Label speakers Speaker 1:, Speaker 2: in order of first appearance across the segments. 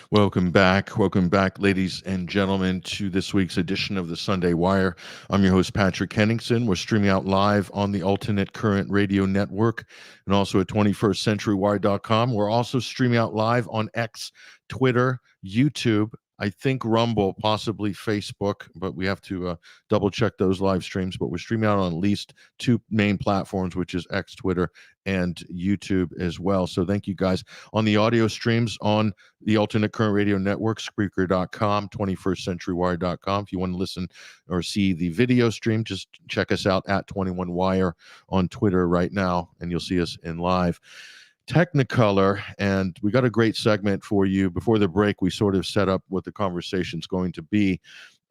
Speaker 1: Welcome back, ladies and gentlemen, to this week's edition of the Sunday Wire. I'm your host, Patrick Henningsen. We're streaming out live on the Alternate Current Radio Network and also at 21stcenturywire.com. We're also streaming out live on X, Twitter, YouTube, I think Rumble, possibly Facebook, but we have to double check those live streams. But we're streaming out on at least two main platforms, which is X, Twitter, and YouTube as well. So thank you guys. On the audio streams on the Alternate Current Radio Network, Spreaker.com, 21stcenturywire.com. If you want to listen or see the video stream, just check us out at 21wire on Twitter right now, and you'll see us in live. Technicolor, and we got a great segment for you. Before the break, we sort of set up what the conversation's going to be,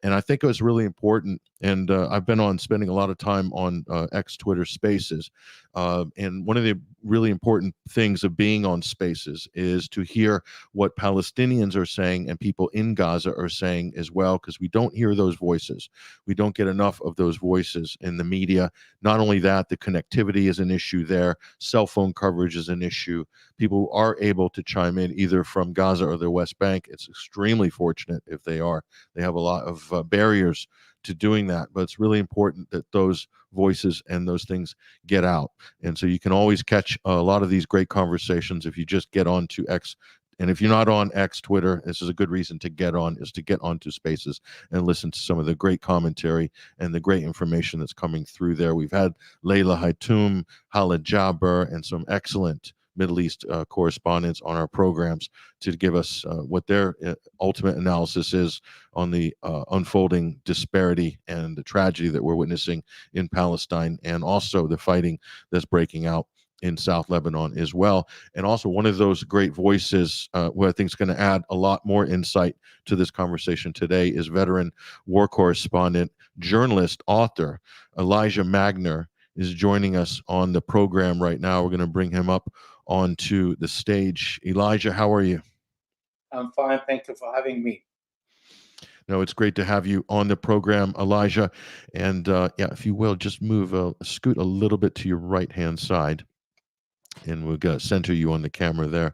Speaker 1: and I think it was really important. And I've been on spending a lot of time on X Twitter Spaces, and one of the really important things of being on Spaces is to hear what Palestinians are saying and people in Gaza are saying as well, because we don't hear those voices. We don't get enough of those voices in the media. Not only that, the connectivity is an issue there. Cell phone coverage is an issue. People are able to chime in either from Gaza or the West Bank. It's extremely fortunate if they are. They have a lot of barriers to doing that, but it's really important that those voices and those things get out. And so you can always catch a lot of these great conversations if you just get on to X. And if you're not on X, Twitter, this is a good reason to get on, is to get onto Spaces and listen to some of the great commentary and the great information that's coming through there. We've had Layla Haitoum, Hala Jaber, and some excellent Middle East correspondents on our programs to give us what their ultimate analysis is on the unfolding disparity and the tragedy that we're witnessing in Palestine, and also the fighting that's breaking out in South Lebanon as well. And also one of those great voices who I think is going to add a lot more insight to this conversation today is veteran war correspondent, journalist, author Elijah Magnier is joining us on the program right now. We're going to bring him up onto the stage. Elijah, how are you?
Speaker 2: I'm fine. Thank you for having me.
Speaker 1: No, it's great to have you on the program, Elijah. And yeah, if you will, just move, scoot a little bit to your right-hand side, and we're going to center you on the camera there.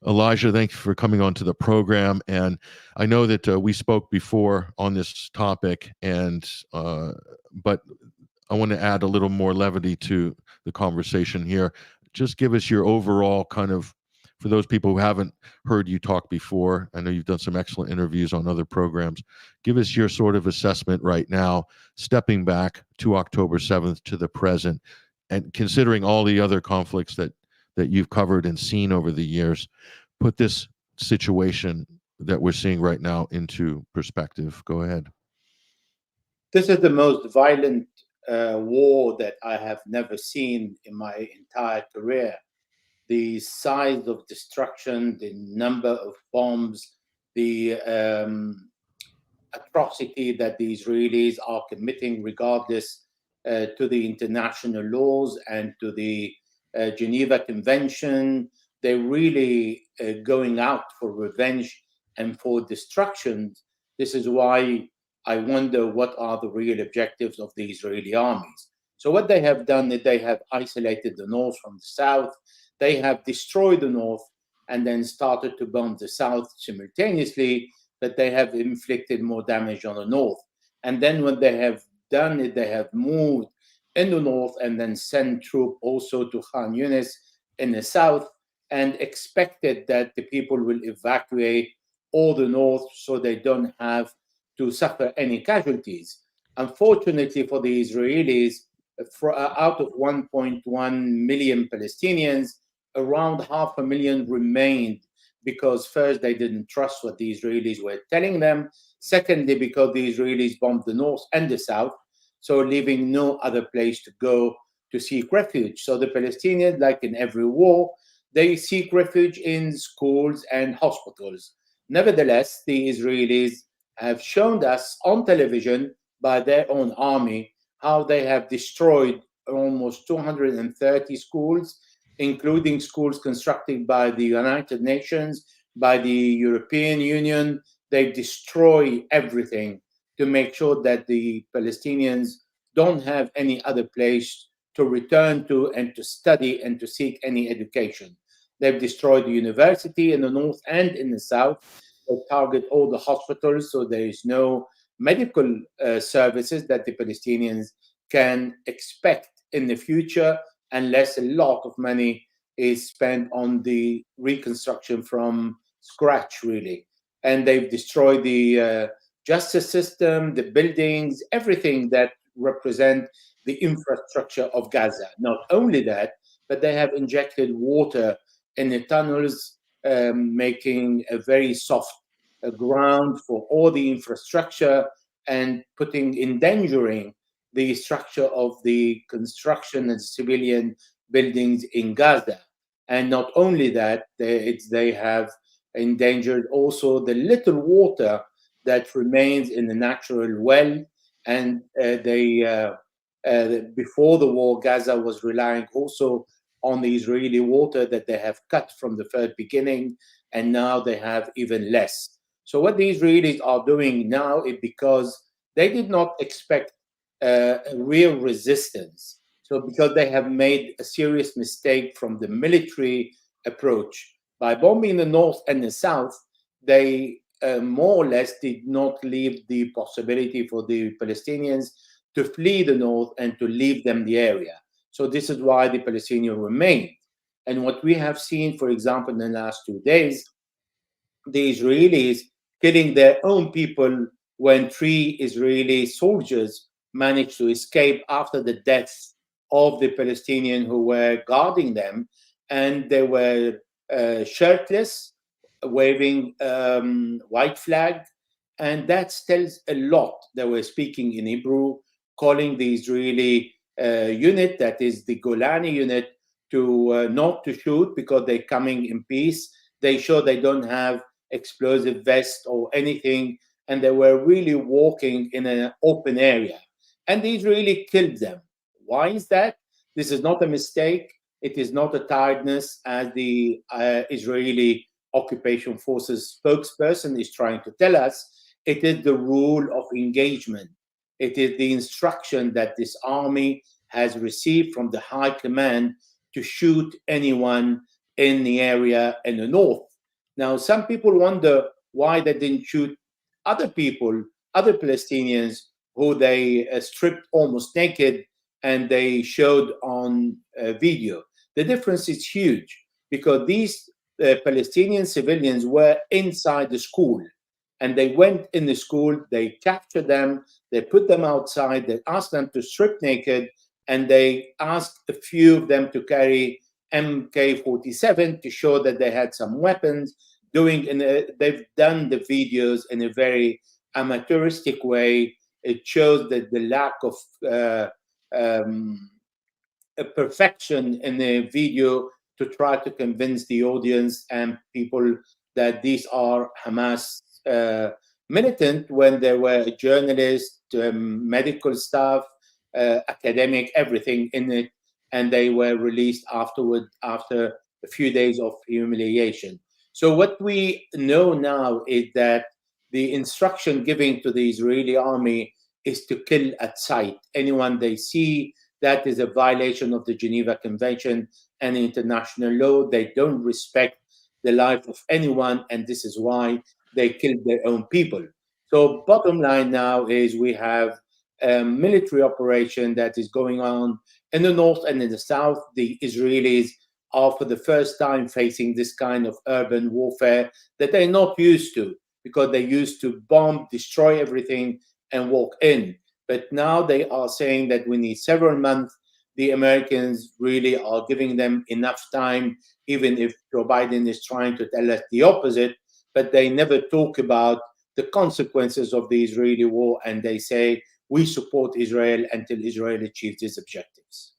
Speaker 1: Elijah, thank you for coming on to the program. And I know that we spoke before on this topic, and but I want to add a little more levity to the conversation here. Just give us your overall kind of, for those people who haven't heard you talk before, I know you've done some excellent interviews on other programs. Give us your sort of assessment right now, stepping back to October 7th to the present, and considering all the other conflicts that you've covered and seen over the years. Put this situation that we're seeing right now into perspective. Go ahead.
Speaker 2: This is the most violent war that I have never seen in my entire career. The size of destruction, the number of bombs, the atrocity that the Israelis are committing, regardless to the international laws and to the Geneva Convention. They're really going out for revenge and for destruction. This is why I wonder what are the real objectives of the Israeli armies. So what they have done is they have isolated the north from the south. They have destroyed the north and then started to bomb the south simultaneously, but they have inflicted more damage on the north. And then when they have done it, they have moved in the north and then sent troops also to Khan Yunis in the south, and expected that the people will evacuate all the north so they don't have to suffer any casualties. Unfortunately for the Israelis, out of 1.1 million Palestinians, around 500,000 remained, because first, they didn't trust what the Israelis were telling them. Secondly, because the Israelis bombed the north and the south, so leaving no other place to go to seek refuge. So the Palestinians, like in every war, they seek refuge in schools and hospitals. Nevertheless, the Israelis have shown us on television by their own army how they have destroyed almost 230 schools, including schools constructed by the United Nations, by the European Union. They destroy everything to make sure that the Palestinians don't have any other place to return to and to study and to seek any education. They've destroyed the university in the north and in the south. They target all the hospitals, so there is no medical services that the Palestinians can expect in the future unless a lot of money is spent on the reconstruction from scratch, really. And they've destroyed the justice system, the buildings, everything that represent the infrastructure of Gaza. Not only that, but they have injected water in the tunnels, making a very soft ground for all the infrastructure and endangering the structure of the construction and civilian buildings in Gaza. And not only that, they have endangered also the little water that remains in the natural well. And before the war, Gaza was relying also on the Israeli water that they have cut from the very beginning, and now they have even less. So what the Israelis are doing now is because they did not expect a real resistance. So because they have made a serious mistake from the military approach by bombing the north and the south, they more or less did not leave the possibility for the Palestinians to flee the north and to leave them the area. So this is why the Palestinians remain. And what we have seen, for example, in the last 2 days, the Israelis killing their own people when 3 Israeli soldiers managed to escape after the deaths of the Palestinians who were guarding them, and they were shirtless, waving white flag, and that tells a lot. They were speaking in Hebrew, calling the Israeli unit, that is the Golani unit, to not to shoot because they're coming in peace. They show they don't have explosive vest or anything, and they were really walking in an open area. And the Israeli killed them. Why is that? This is not a mistake. It is not a tiredness, as the Israeli occupation forces spokesperson is trying to tell us. It is the rule of engagement. It is the instruction that this army has received from the high command to shoot anyone in the area in the north. Now, some people wonder why they didn't shoot other people, other Palestinians who they stripped almost naked and they showed on video. The difference is huge because these Palestinian civilians were inside the school, and they went in the school, they captured them, they put them outside, they asked them to strip naked, and they asked a few of them to carry MK-47 to show that they had some weapons. They've done the videos in a very amateuristic way. It shows that the lack of perfection in the video to try to convince the audience and people that these are Hamas militant, when there were journalists, medical staff, academic, everything in it, and they were released afterward after a few days of humiliation. So what we know now is that the instruction given to the Israeli army is to kill at sight anyone they see. That is a violation of the Geneva Convention and international law. They don't respect the life of anyone, and this is why they killed their own people. So bottom line now is we have a military operation that is going on in the north and in the south. The Israelis are for the first time facing this kind of urban warfare that they're not used to, because they used to bomb, destroy everything, and walk in. But now they are saying that we need several months. The Americans really are giving them enough time, even if Joe Biden is trying to tell us the opposite. But they never talk about the consequences of the Israeli war, and they say we support Israel until Israel achieves its objectives.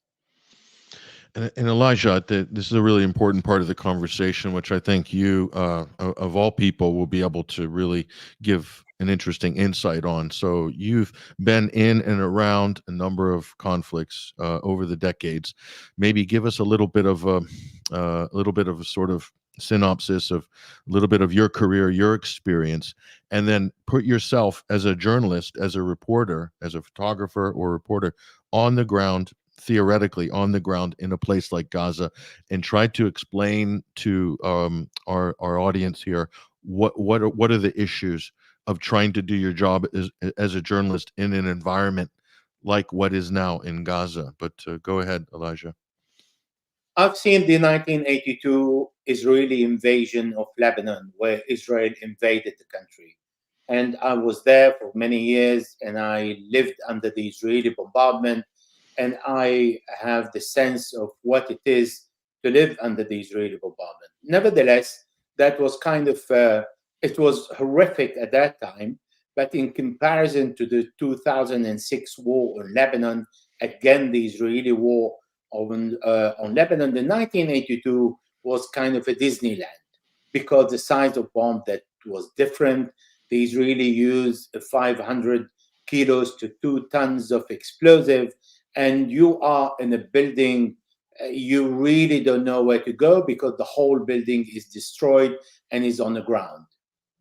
Speaker 1: And Elijah, this is a really important part of the conversation, which I think you, of all people, will be able to really give an interesting insight on. So you've been in and around a number of conflicts over the decades. Maybe give us a little bit of a sort of synopsis of a little bit of your career, your experience, and then put yourself as a journalist, as a reporter, as a photographer or reporter on the ground, theoretically on the ground in a place like Gaza, and try to explain to our audience here what are the issues of trying to do your job as a journalist in an environment like what is now in Gaza? But go ahead, Elijah.
Speaker 2: I've seen the 1982 Israeli invasion of Lebanon, where Israel invaded the country. And I was there for many years, and I lived under the Israeli bombardment. And I have the sense of what it is to live under the Israeli bombardment. Nevertheless, that was it was horrific at that time. But in comparison to the 2006 war in Lebanon, again, the Israeli war on Lebanon, the 1982 was kind of a Disneyland because the size of bomb that was different. The Israeli used 500 kilos to 2 tons of explosive, and you are in a building. You really don't know where to go because the whole building is destroyed and is on the ground.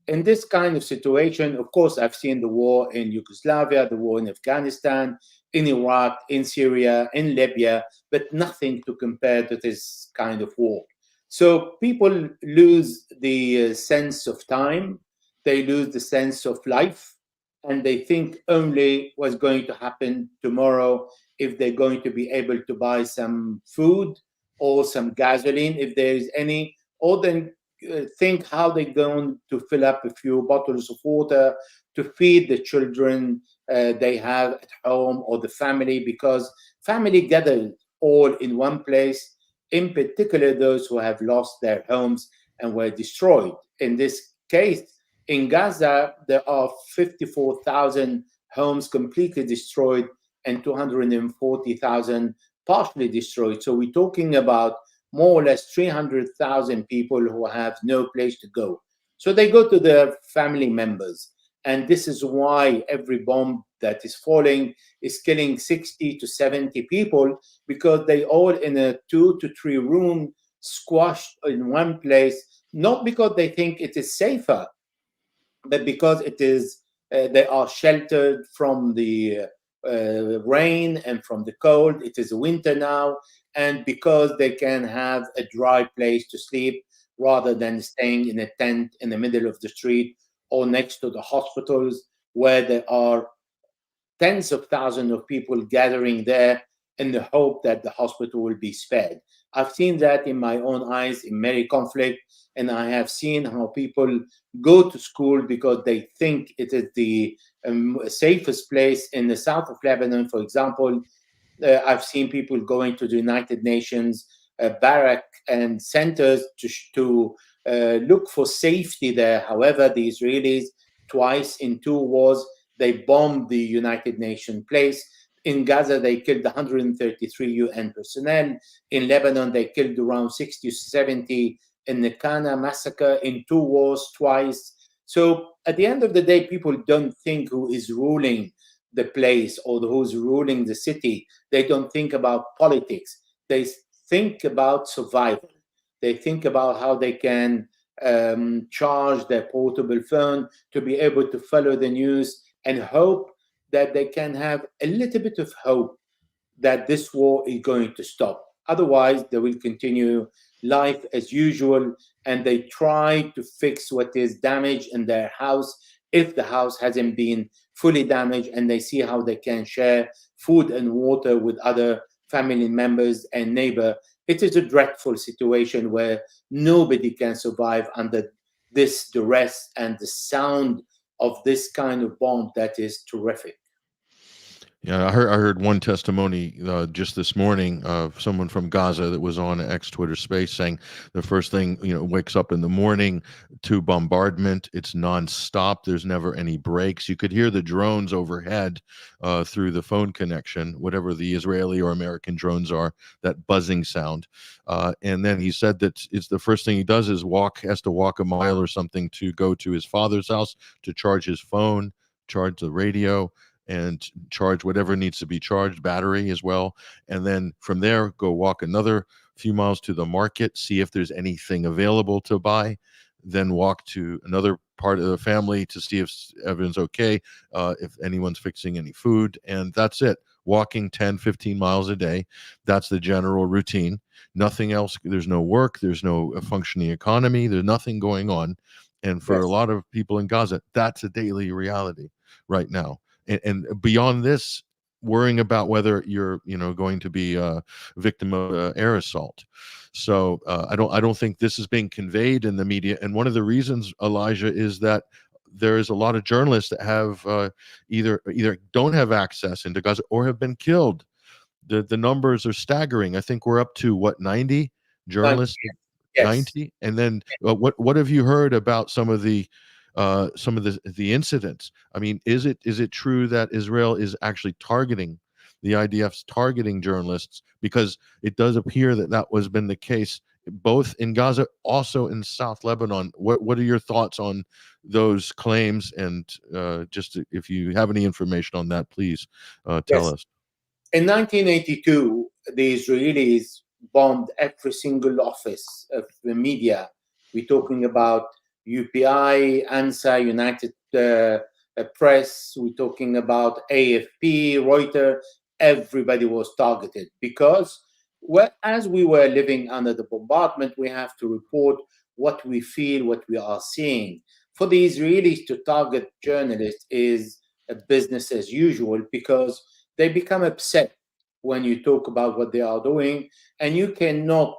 Speaker 2: In this kind of situation, of course, I've seen the war in Yugoslavia, the war in Afghanistan, in Iraq, in Syria, in Libya, but nothing to compare to this kind of war. So people lose the sense of time, they lose the sense of life, and they think only what's going to happen tomorrow, if they're going to be able to buy some food or some gasoline, if there is any, or then think how they're going to fill up a few bottles of water to feed the children they have at home, or the family, because family gather all in one place, in particular those who have lost their homes and were destroyed. In this case, in Gaza, there are 54,000 homes completely destroyed and 240,000 partially destroyed. So we're talking about more or less 300,000 people who have no place to go. So they go to their family members. And this is why every bomb that is falling is killing 60 to 70 people, because they all in a 2 to 3 room squashed in one place, not because they think it is safer, but because it is they are sheltered from the rain and from the cold. It is winter now, and because they can have a dry place to sleep rather than staying in a tent in the middle of the street or next to the hospitals, where there are tens of thousands of people gathering there in the hope that the hospital will be spared. I've seen that in my own eyes in many conflicts, and I have seen how people go to school because they think it is the safest place. In the south of Lebanon, for example, I've seen people going to the United Nations barrack and centers to look for safety there. However, the Israelis, twice in 2 wars, they bombed the United Nations place. In Gaza, they killed 133 UN personnel. In Lebanon, they killed around 60 to 70 in the Kana massacre in 2 wars, twice. So at the end of the day, people don't think who is ruling the place or who's ruling the city. They don't think about politics. They think about survival. They think about how they can charge their portable phone to be able to follow the news and hope that they can have a little bit of hope that this war is going to stop. Otherwise, they will continue life as usual, and they try to fix what is damaged in their house if the house hasn't been fully damaged, and they see how they can share food and water with other family members and neighbor. It is a dreadful situation where nobody can survive under this duress and the sound of this kind of bomb that is terrific.
Speaker 1: Yeah, I heard one testimony just this morning of someone from Gaza that was on X Twitter Space saying the first thing, wakes up in the morning to bombardment. It's nonstop. There's never any breaks. You could hear the drones overhead through the phone connection, whatever the Israeli or American drones are, that buzzing sound. And then he said that it's the first thing he does is has to walk a mile or something to go to his father's house to charge his phone, charge the radio, and charge whatever needs to be charged, battery as well. And then from there, go walk another few miles to the market, see if there's anything available to buy, then walk to another part of the family to see if everyone's okay, if anyone's fixing any food. And that's it. Walking 10, 15 miles a day. That's the general routine. Nothing else. There's no work. There's no functioning economy. There's nothing going on. And for a
Speaker 2: Yes.
Speaker 1: lot of people in Gaza, that's a daily reality right now. And beyond this, worrying about whether you're, going to be a victim of air assault. So I don't think this is being conveyed in the media. And one of the reasons, Elijah, is that there is a lot of journalists that have either don't have access into Gaza or have been killed. The numbers are staggering. I think we're up to what, 90
Speaker 2: Like,
Speaker 1: journalists.
Speaker 2: yes.
Speaker 1: 90. And then what have you heard about some of the incidents? I mean, is it true that Israel is actually targeting, the IDF's targeting journalists? Because it does appear that that was been the case both in Gaza, also in South Lebanon. What are your thoughts on those claims? And just if you have any information on that, please tell
Speaker 2: Yes.
Speaker 1: us.
Speaker 2: In 1982, the Israelis bombed every single office of the media. We're talking about UPI, ANSA, United Press. We're talking about AFP, Reuters. Everybody was targeted because, well, as we were living under the bombardment, we have to report what we feel, what we are seeing. For the Israelis to target journalists is a business as usual because they become upset when you talk about what they are doing, and you cannot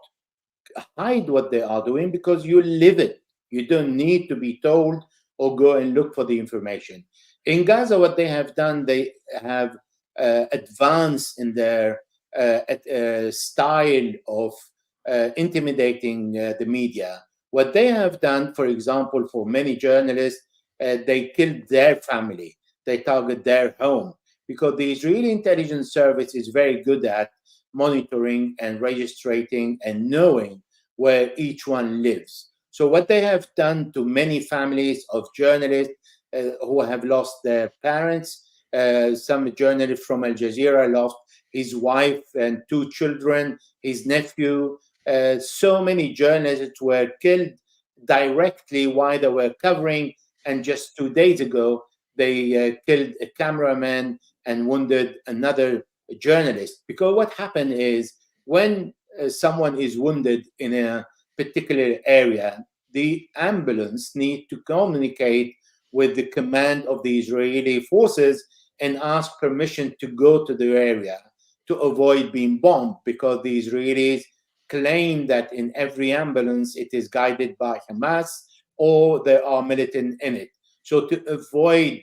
Speaker 2: hide what they are doing because you live it. You don't need to be told or go and look for the information. In Gaza, what they have done, they have advanced in their style of intimidating the media. What they have done, for example, for many journalists, they killed their family, they target their home, because the Israeli intelligence service is very good at monitoring and registering and knowing where each one lives. So what they have done to many families of journalists who have lost their parents, some journalist from Al Jazeera lost his wife and two children, his nephew. So many journalists were killed directly while they were covering. And just 2 days ago, they killed a cameraman and wounded another journalist. Because what happened is when someone is wounded in a particular area, the ambulance need to communicate with the command of the Israeli forces and ask permission to go to the area to avoid being bombed, because the Israelis claim that in every ambulance it is guided by Hamas or there are militant in it. So to avoid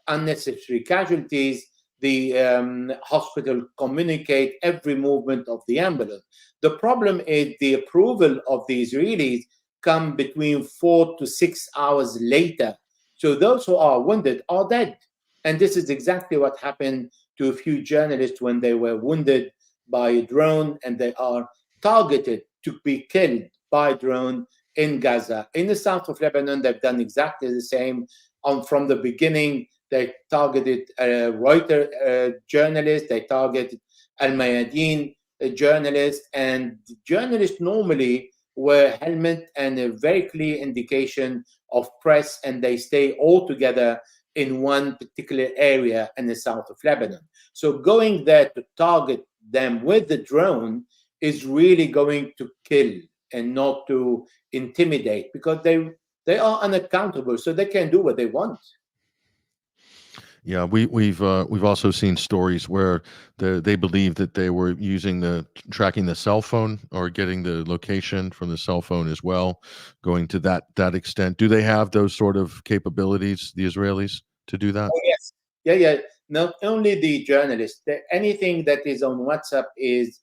Speaker 2: unnecessary casualties, the hospital communicate every movement of the ambulance. The problem is the approval of the Israelis come between 4 to 6 hours later. So those who are wounded are dead. And this is exactly what happened to a few journalists when they were wounded by a drone, and they are targeted to be killed by drone in Gaza. In the south of Lebanon, they've done exactly the same. From the beginning, they targeted Reuters journalists, they targeted Al Mayadeen journalists, and journalists normally wear helmet and a very clear indication of press, and they stay all together in one particular area in the south of Lebanon. So going there to target them with the drone is really going to kill and not to intimidate, because they are unaccountable, so they can do what they want.
Speaker 1: Yeah, we've also seen stories where they believe that they were using tracking the cell phone or getting the location from the cell phone as well, going to that extent. Do they have those sort of capabilities, the Israelis, to do that?
Speaker 2: Oh, yes. Yeah, yeah. Not only the journalists, anything that is on WhatsApp is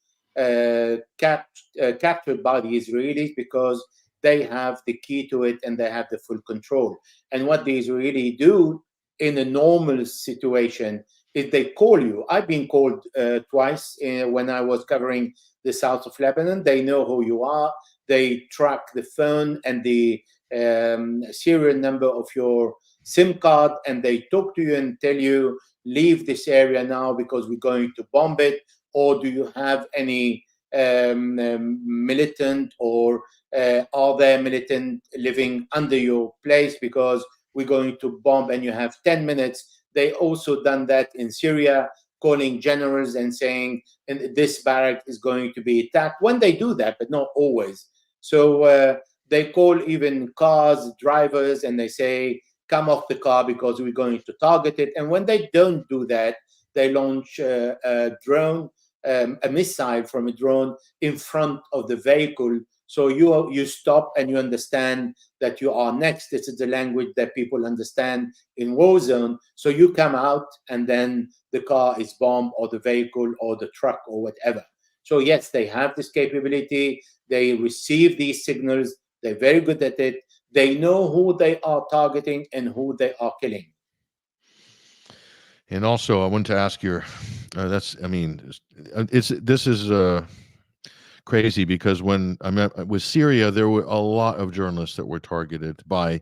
Speaker 2: captured by the Israelis, because they have the key to it and they have the full control. And what the Israelis do in a normal situation is they call you. I've been called twice when I was covering the south of Lebanon. They know who you are. They track the phone and the serial number of your SIM card, and they talk to you and tell you, leave this area now because we're going to bomb it, or do you have any militant, or are there militant living under your place, because we're going to bomb and you have 10 minutes. They also done that in Syria, calling generals and saying, and this barrack is going to be attacked, when they do that, but not always. So They call even cars, drivers, and they say, come off the car because we're going to target it. And when they don't do that, they launch a drone, a missile from a drone in front of the vehicle. So you stop and you understand that you are next. This is the language that people understand in war zone. So you come out and then the car is bombed, or the vehicle or the truck or whatever. So yes, they have this capability. They receive these signals. They're very good at it. They know who they are targeting and who they are killing.
Speaker 1: And also, I wanted to ask your, this is crazy, because when I met with Syria, there were a lot of journalists that were targeted by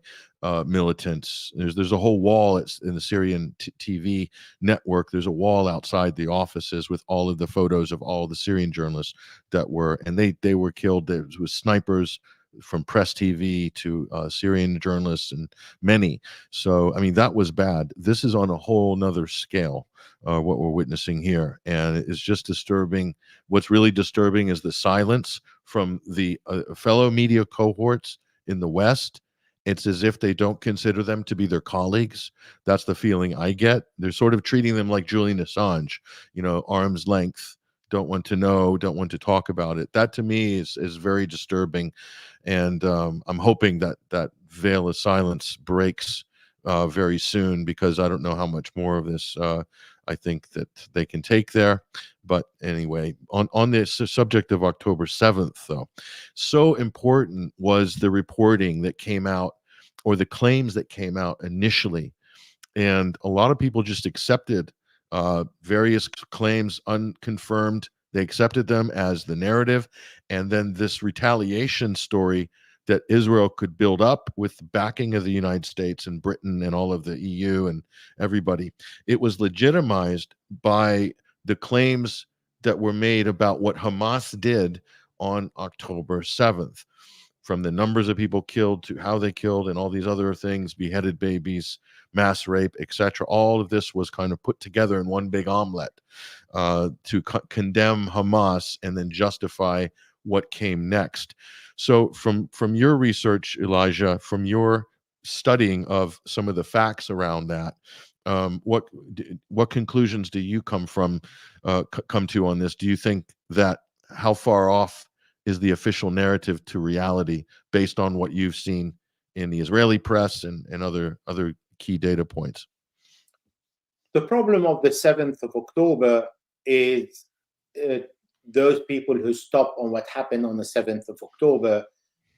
Speaker 1: militants. There's a whole wall in the Syrian TV network. There's a wall outside the offices with all of the photos of all the Syrian journalists that were, and they were killed. There was snipers from Press TV to Syrian journalists, and many. So, I mean, that was bad. This is on a whole nother scale, what we're witnessing here. And it's just disturbing. What's really disturbing is the silence from the fellow media cohorts in the West. It's as if they don't consider them to be their colleagues. That's the feeling I get. They're sort of treating them like Julian Assange, arm's length, don't want to know, don't want to talk about it. That to me is very disturbing. And I'm hoping that veil of silence breaks very soon, because I don't know how much more of this I think that they can take there. But anyway, on this subject of October 7th, though, so important was the reporting that came out, or the claims that came out initially. And a lot of people just accepted various claims unconfirmed. They accepted them as the narrative. And then this retaliation story that Israel could build up with the backing of the United States and Britain and all of the EU and everybody, it was legitimized by the claims that were made about what Hamas did on October 7th. From the numbers of people killed to how they killed and all these other things, beheaded babies, mass rape, etc. All of this was kind of put together in one big omelet to condemn Hamas and then justify what came next. So from your research, Elijah, from your studying of some of the facts around that, what conclusions do you come to on this? Do you think that how far off is the official narrative to reality based on what you've seen in the Israeli press and other key data points?
Speaker 2: The problem of the 7th of October is those people who stop on what happened on the 7th of October.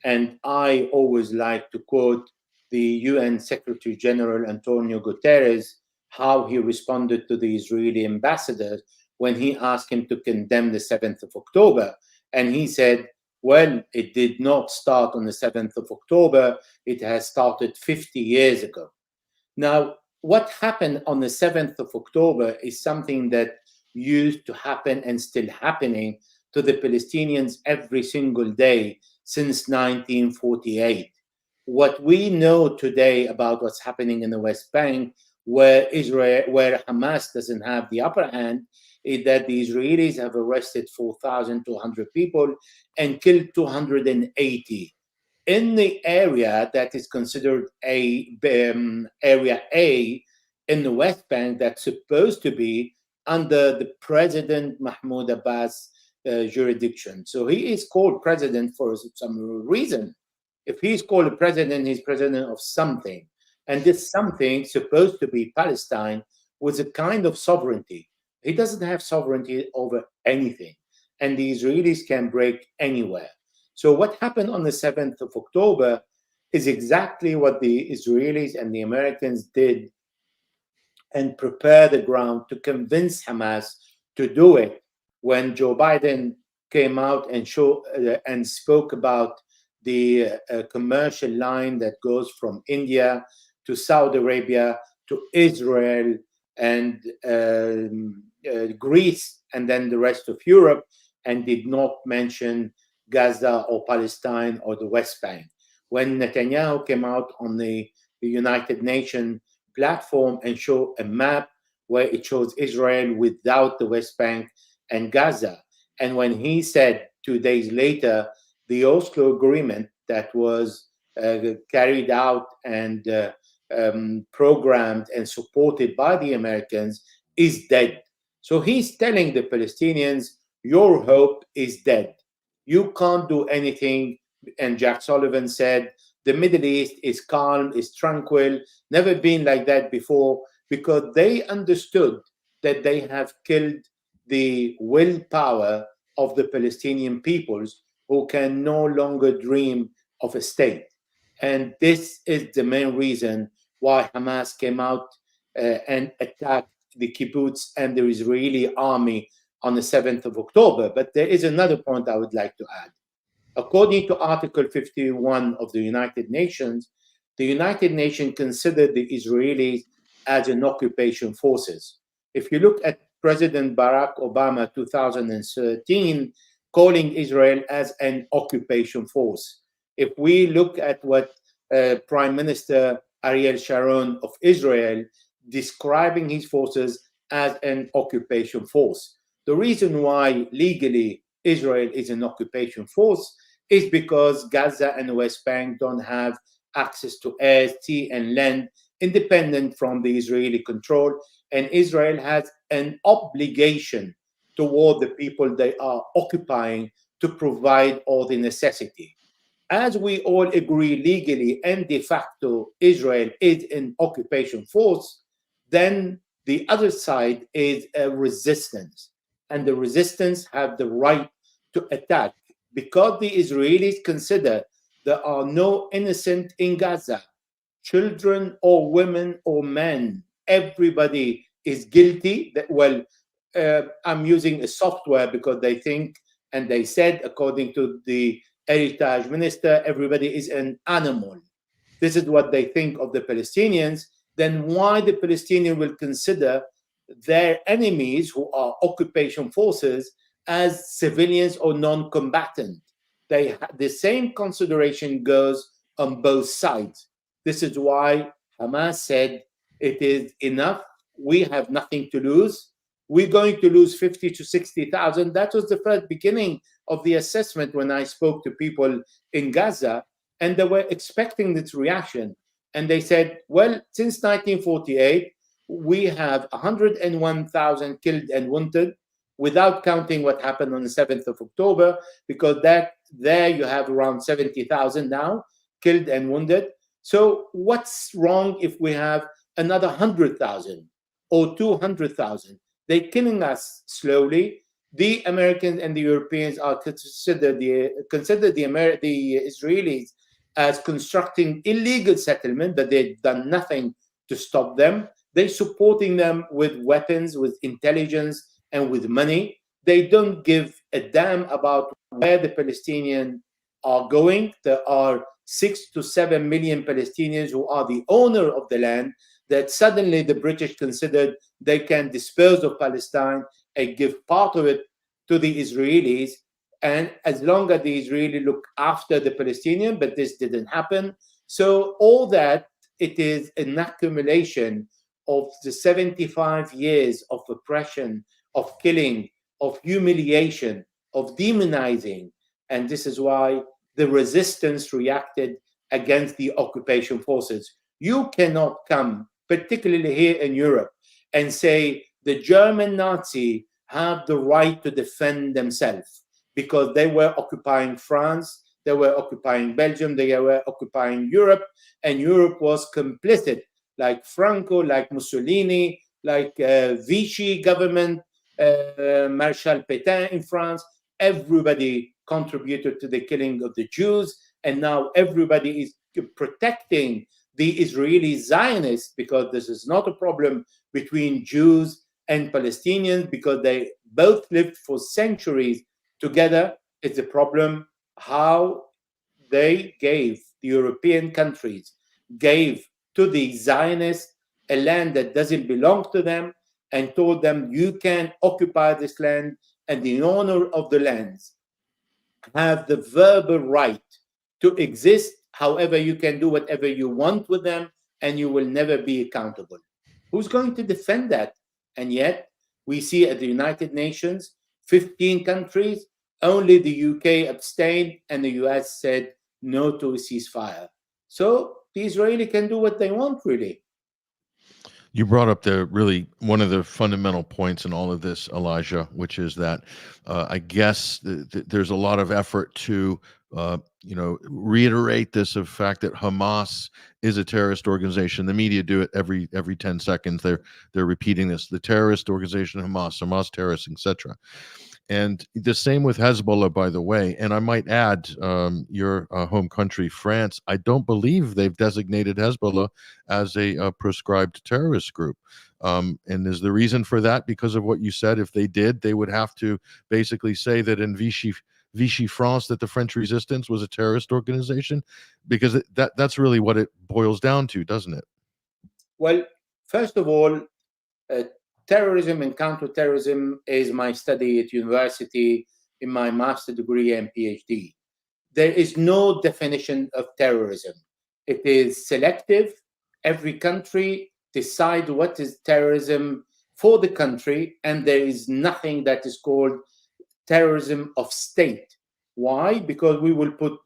Speaker 2: And I always like to quote the UN Secretary General Antonio Guterres, how he responded to the Israeli ambassador when he asked him to condemn the 7th of October. And he said, well, it did not start on the 7th of October. It has started 50 years ago. Now, what happened on the 7th of October is something that used to happen and still happening to the Palestinians every single day since 1948. What we know today about what's happening in the West Bank, where Hamas doesn't have the upper hand, is that the Israelis have arrested 4,200 people and killed 280. In the area that is considered Area A in the West Bank, that's supposed to be under the President Mahmoud Abbas jurisdiction. So he is called president for some reason. If he's called a president, he's president of something. And this something supposed to be Palestine with a kind of sovereignty. He doesn't have sovereignty over anything. And the Israelis can break anywhere. So what happened on the 7th of October is exactly what the Israelis and the Americans did and prepare the ground to convince Hamas to do it. When Joe Biden came out and spoke about the commercial line that goes from India to Saudi Arabia to Israel and Greece and then the rest of Europe, and did not mention Gaza or Palestine or the West Bank. When Netanyahu came out on the United Nations platform and showed a map where it shows Israel without the West Bank and Gaza, and when he said 2 days later, the Oslo Agreement that was carried out and programmed and supported by the Americans is dead. So he's telling the Palestinians, your hope is dead. You can't do anything. And Jack Sullivan said, the Middle East is calm, is tranquil, never been like that before, because they understood that they have killed the willpower of the Palestinian peoples, who can no longer dream of a state. And this is the main reason why Hamas came out and attacked the kibbutz and the Israeli army on the 7th of October. But there is another point I would like to add. According to Article 51 of the United Nations considered the Israelis as an occupation forces. If you look at President Barack Obama 2013 calling Israel as an occupation force, if we look at what Prime Minister Ariel Sharon of Israel describing his forces as an occupation force. The reason why legally Israel is an occupation force is because Gaza and the West Bank don't have access to air, sea, and land independent from the Israeli control, and Israel has an obligation toward the people they are occupying to provide all the necessity. As we all agree legally and de facto Israel is an occupation force, then the other side is a resistance, and the resistance have the right to attack, because the Israelis consider there are no innocent in Gaza, children or women or men. Everybody is guilty. I'm using a software because they think, and they said, according to the Heritage Minister, everybody is an animal. This is what they think of the Palestinians. Then why the Palestinians will consider their enemies, who are occupation forces, as civilians or non-combatant? The same consideration goes on both sides. This is why Hamas said it is enough. We have nothing to lose. We're going to lose 50 to 60,000. That was the first beginning of the assessment when I spoke to people in Gaza, and they were expecting this reaction. And they said, well, since 1948, we have 101,000 killed and wounded, without counting what happened on the 7th of October, because there you have around 70,000 now killed and wounded. So what's wrong if we have another 100,000 or 200,000? They're killing us slowly. The Americans and the Europeans are consider the Israelis as constructing illegal settlement, but they've done nothing to stop them. They're supporting them with weapons, with intelligence, and with money. They don't give a damn about where the Palestinians are going. There are 6 to 7 million Palestinians who are the owner of the land, that suddenly the British considered they can dispose of Palestine and give part of it to the Israelis. And as long as the Israelis look after the Palestinian, but this didn't happen. So all that, it is an accumulation of the 75 years of oppression, of killing, of humiliation, of demonizing. And this is why the resistance reacted against the occupation forces. You cannot come, particularly here in Europe, and say the German Nazi have the right to defend themselves because they were occupying France, they were occupying Belgium, they were occupying Europe, and Europe was complicit, like Franco, like Mussolini, like Vichy government, Marshal Pétain in France. Everybody contributed to the killing of the Jews, and now everybody is protecting the Israeli Zionists, because this is not a problem between Jews and Palestinians, because they both lived for centuries together. It's a problem how they gave, the European countries gave to the Zionists a land that doesn't belong to them, and told them, you can occupy this land, and the owner of the lands have the verbal right to exist. However, you can do whatever you want with them, and you will never be accountable. Who's going to defend that? And yet, we see at the United Nations, 15 countries, only the UK abstained, and the US said, no to a ceasefire. So the Israeli can do what they want, really.
Speaker 1: You brought up really one of the fundamental points in all of this, Elijah, which is that I guess there's a lot of effort to reiterate this of fact that Hamas is a terrorist organization. The media do it every 10 seconds. They're repeating this: the terrorist organization Hamas terrorists, etc. And the same with Hezbollah, by the way. And I might add, your home country, France, I don't believe they've designated Hezbollah as a proscribed terrorist group. And is the reason for that because of what you said? If they did, they would have to basically say that in Vichy France, that the French resistance was a terrorist organization, because that's really what it boils down to, doesn't it?
Speaker 2: Well, first of all, terrorism and counterterrorism is my study at university in my master's degree and PhD. There is no definition of terrorism. It is selective. Every country decides what is terrorism for the country, and there is nothing that is called terrorism of state. Why? Because we will put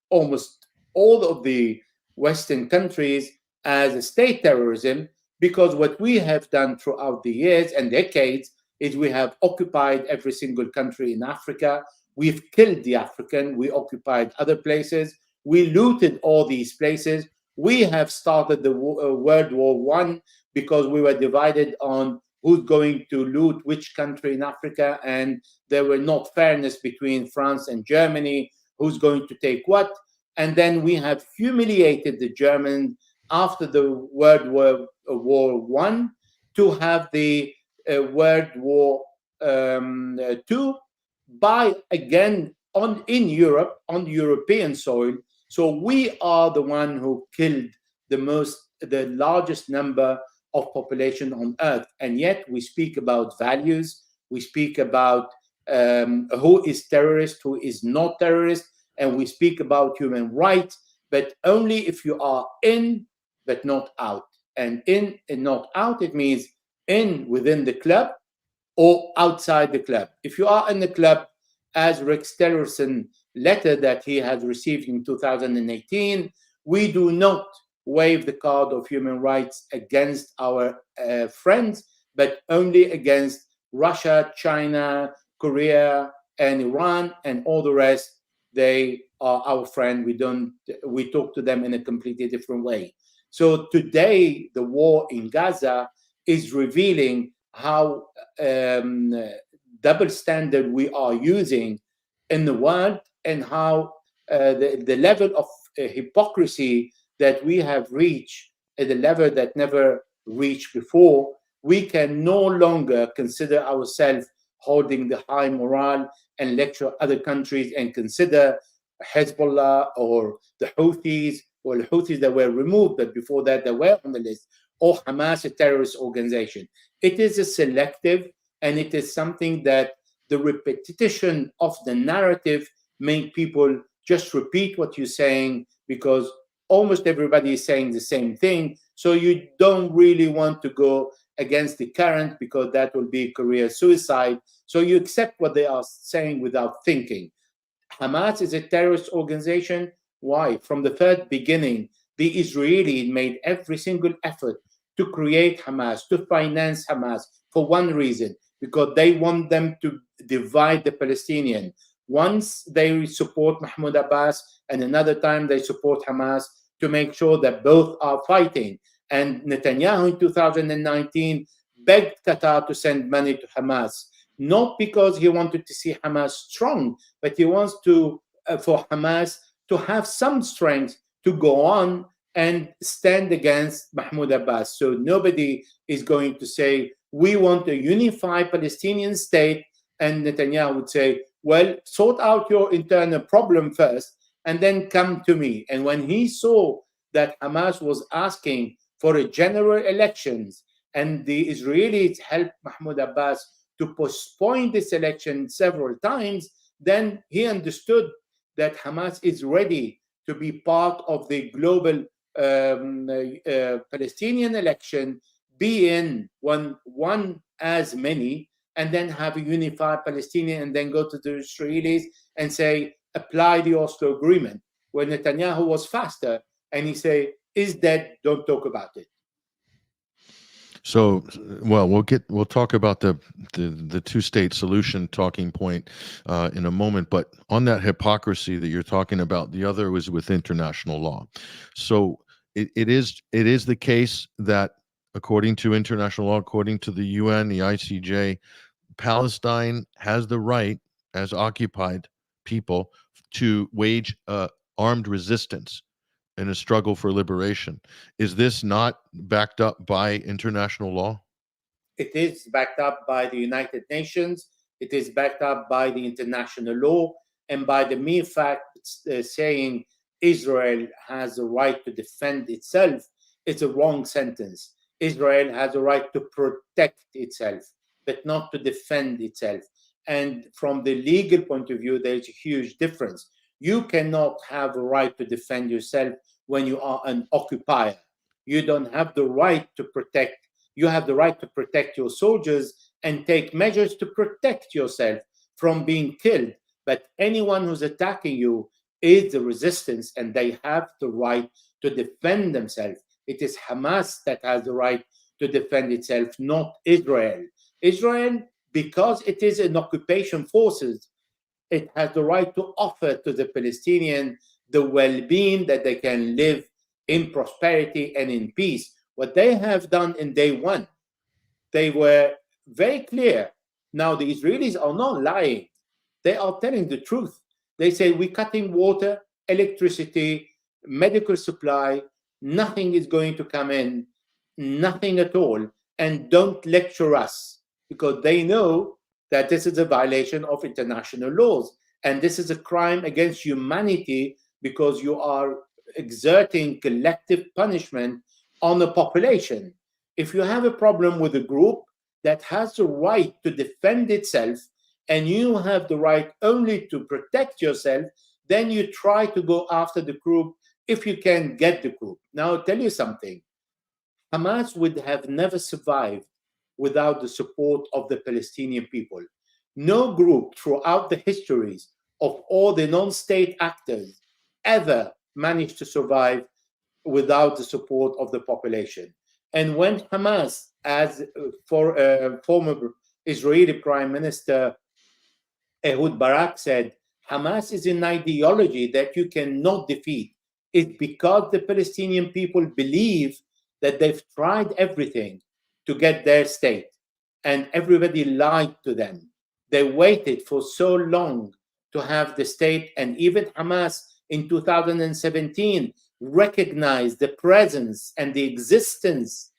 Speaker 2: almost all of the Western countries as a state terrorism, because what we have done throughout the years and decades is we have occupied every single country in Africa. We've killed the African. We occupied other places. We looted all these places. We have started the World War I because we were divided on who's going to loot which country in Africa, and there were not fairness between France and Germany, who's going to take what. And then we have humiliated the Germans after the World War I to have the World War II by again in Europe, on European soil. So we are the one who killed the largest number of population on earth, and yet we speak about values. We speak about who is terrorist, who is not terrorist, and we speak about human rights, but only if you are in but not out. And in and not out, it means in within the club or outside the club. If you are in the club, as Rex Tillerson letter that he has received in 2018, we do not wave the card of human rights against our friends, but only against Russia, China, Korea, and Iran, and all the rest. They are our friend. We talk to them in a completely different way. So today, the war in Gaza is revealing how double standard we are using in the world, and how the level of hypocrisy that we have reached at a level that never reached before. We can no longer consider ourselves holding the high morale and lecture other countries and consider Hezbollah or the Houthis, or the Houthis that were removed, but before that they were on the list, or Hamas, a terrorist organization. It is a selective, and it is something that the repetition of the narrative make people just repeat what you're saying, because almost everybody is saying the same thing. So you don't really want to go against the current, because that will be career suicide. So you accept what they are saying without thinking. Hamas is a terrorist organization. Why? From the very beginning, the Israelis made every single effort to create Hamas, to finance Hamas, for one reason, because they want them to divide the Palestinians. Once they support Mahmoud Abbas, and another time they support Hamas, to make sure that both are fighting. And Netanyahu in 2019 begged Qatar to send money to Hamas, not because he wanted to see Hamas strong, but he wants for Hamas to have some strength to go on and stand against Mahmoud Abbas. So nobody is going to say, we want a unified Palestinian state, and Netanyahu would say, well, sort out your internal problem first, and then come to me. And when he saw that Hamas was asking for a general elections, and the Israelis helped Mahmoud Abbas to postpone this election several times, then he understood that Hamas is ready to be part of the global Palestinian election, be in one as many, and then have a unified Palestinian, and then go to the Israelis and say, apply the Oslo Agreement. where Netanyahu was faster, and he say, "Is dead, don't talk about it."
Speaker 1: So, well, we'll talk about the two-state solution talking point in a moment. But on that hypocrisy that you're talking about, the other was with international law. So it is the case that according to international law, according to the UN, the ICJ, Palestine has the right as occupied people to wage armed resistance in a struggle for liberation. Is this not backed up by international law?
Speaker 2: It is backed up by the United Nations. It is backed up by the international law and by the mere fact saying Israel has a right to defend itself. It's a wrong sentence. Israel has a right to protect itself, but not to defend itself. And from the legal point of view, there's a huge difference. You cannot have a right to defend yourself when you are an occupier. You don't have the right to protect. You have the right to protect your soldiers and take measures to protect yourself from being killed. But anyone who's attacking you is the resistance, and they have the right to defend themselves. It is Hamas that has the right to defend itself, not Israel. Israel, because it is an occupation forces, it has the right to offer to the Palestinian the well-being that they can live in prosperity and in peace. What they have done in day one, they were very clear. Now the Israelis are not lying. They are telling the truth. They say we're cutting water, electricity, medical supply, nothing is going to come in, nothing at all, and don't lecture us, because they know that this is a violation of international laws, and this is a crime against humanity, because you are exerting collective punishment on the population. If you have a problem with a group that has the right to defend itself, and you have the right only to protect yourself, then you try to go after the group if you can get the group. Now, I'll tell you something. Hamas would have never survived without the support of the Palestinian people. No group throughout the histories of all the non-state actors ever managed to survive without the support of the population. And when Hamas, as for former Israeli Prime Minister Ehud Barak said, Hamas is an ideology that you cannot defeat. It's because the Palestinian people believe that they've tried everything to get their state, and everybody lied to them. They waited for so long to have the state, and even Hamas in 2017 recognized the presence and the existence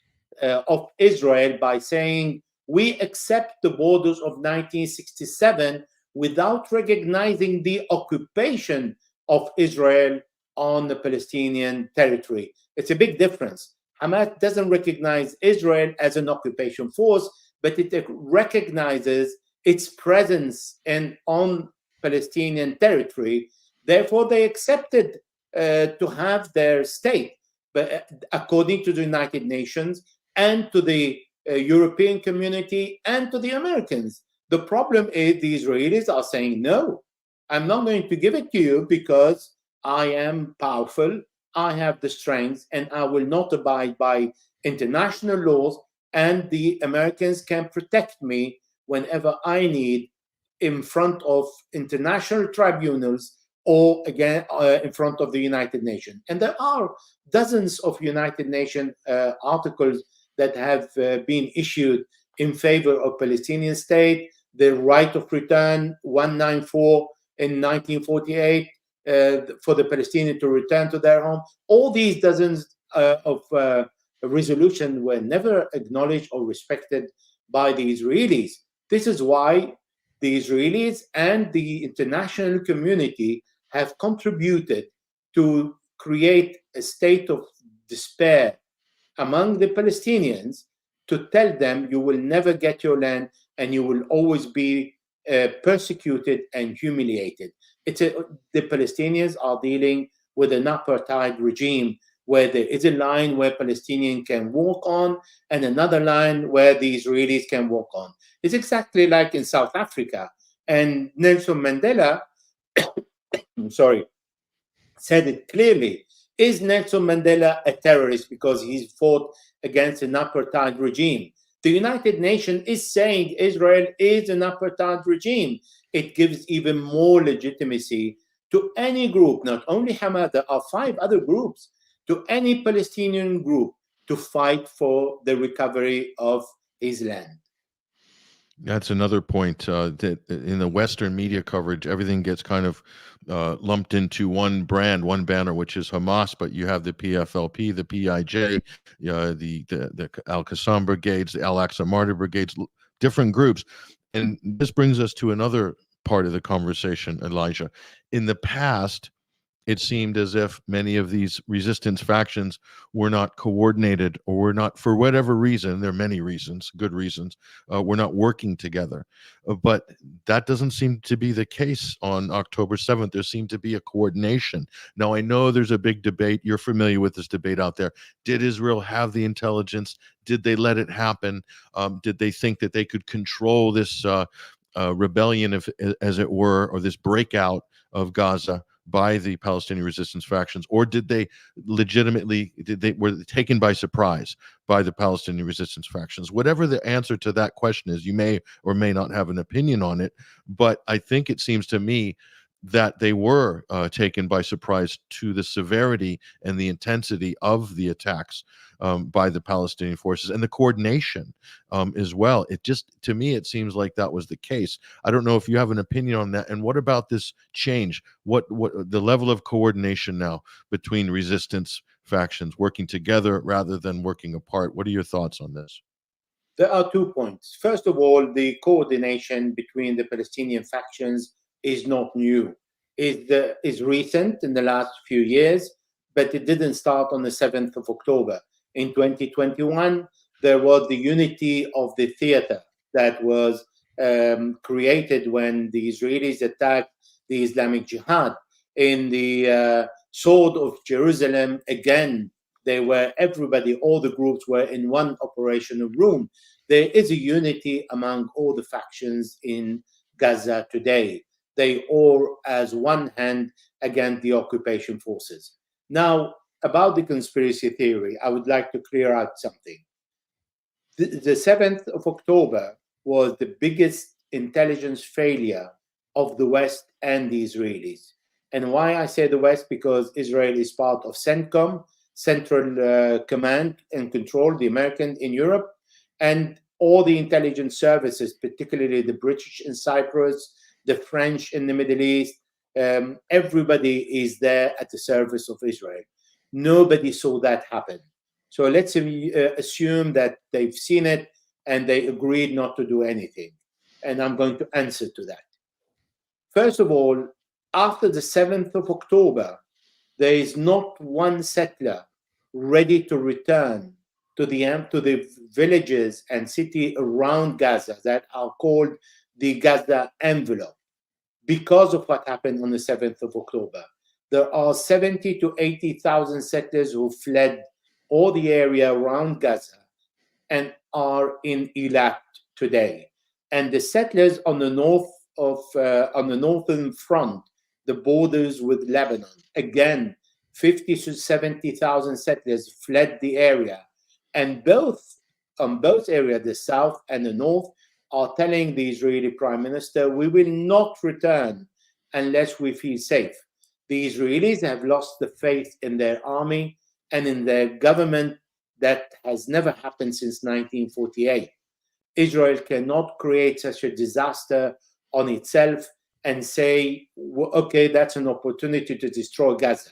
Speaker 2: of Israel by saying, we accept the borders of 1967 without recognizing the occupation of Israel on the Palestinian territory. It's a big difference. Hamas doesn't recognize Israel as an occupation force, but it recognizes its presence on Palestinian territory. Therefore, they accepted to have their state, but according to the United Nations and to the European community and to the Americans. The problem is the Israelis are saying, no, I'm not going to give it to you because I am powerful, I have the strength, and I will not abide by international laws, and the Americans can protect me whenever I need in front of international tribunals or again in front of the United Nations. And there are dozens of United Nations articles that have been issued in favor of Palestinian state, the right of return 194 in 1948 for the Palestinians to return to their home. All these dozens of resolutions were never acknowledged or respected by the Israelis. This is why the Israelis and the international community have contributed to create a state of despair among the Palestinians, to tell them you will never get your land and you will always be persecuted and humiliated. The Palestinians are dealing with an apartheid regime where there is a line where Palestinians can walk on and another line where the Israelis can walk on. It's exactly like in South Africa. And Nelson Mandela, said it clearly. Is Nelson Mandela a terrorist because he's fought against an apartheid regime? The United Nations is saying Israel is an apartheid regime. It gives even more legitimacy to any group, not only Hamas, there are 5 other groups, to any Palestinian group to fight for the recovery of his land.
Speaker 1: That's another point that in the Western media coverage, everything gets kind of lumped into one brand, one banner, which is Hamas. But you have the PFLP, the PIJ, the Al Qassam brigades, the Al Aqsa Martyr brigades, different groups. And this brings us to another part of the conversation, Elijah. In the past, it seemed as if many of these resistance factions were not coordinated, or were not, for whatever reason, there are many reasons, good reasons, were not working together. But that doesn't seem to be the case on October 7th. There seemed to be a coordination. Now, I know there's a big debate. You're familiar with this debate out there. Did Israel have the intelligence? Did they let it happen? Did they think that they could control this rebellion, as it were, or this breakout of Gaza by the Palestinian resistance factions, or did they legitimately, were they taken by surprise by the Palestinian resistance factions? Whatever the answer to that question is, you may or may not have an opinion on it, but I think it seems to me that they were taken by surprise to the severity and the intensity of the attacks by the Palestinian forces, and the coordination as well. It just, to me, it seems like that was the case. I don't know if you have an opinion on that. And what about this change? What the level of coordination now between resistance factions working together rather than working apart? What are your thoughts on this?
Speaker 2: There are 2 points. First of all, the coordination between the Palestinian factions is not new. It is recent in the last few years, but it didn't start on the 7th of October. In 2021, there was the unity of the theater that was created when the Israelis attacked the Islamic Jihad. In the Sword of Jerusalem, again, everybody, all the groups were in one operational room. There is a unity among all the factions in Gaza today. They all as one hand against the occupation forces. Now, about the conspiracy theory, I would like to clear out something. The 7th of October was the biggest intelligence failure of the West and the Israelis. And why I say the West? Because Israel is part of CENTCOM, Central Command and Control, the American in Europe, and all the intelligence services, particularly the British in Cyprus, the French in the Middle East. Everybody is there at the service of Israel. Nobody saw that happen. So let's assume that they've seen it and they agreed not to do anything. And I'm going to answer to that. First of all, after the 7th of October, there is not one settler ready to return to the villages and city around Gaza that are called the Gaza envelope because of what happened on the 7th of October. There are 70 to 80,000 settlers who fled all the area around Gaza and are in Eilat today. And the settlers on the northern front, the borders with Lebanon, again, 50 to 70,000 settlers fled the area. And on both areas, the south and the north, are telling the Israeli Prime Minister, we will not return unless we feel safe. The Israelis have lost the faith in their army and in their government. That has never happened since 1948. Israel cannot create such a disaster on itself and say, okay, that's an opportunity to destroy Gaza.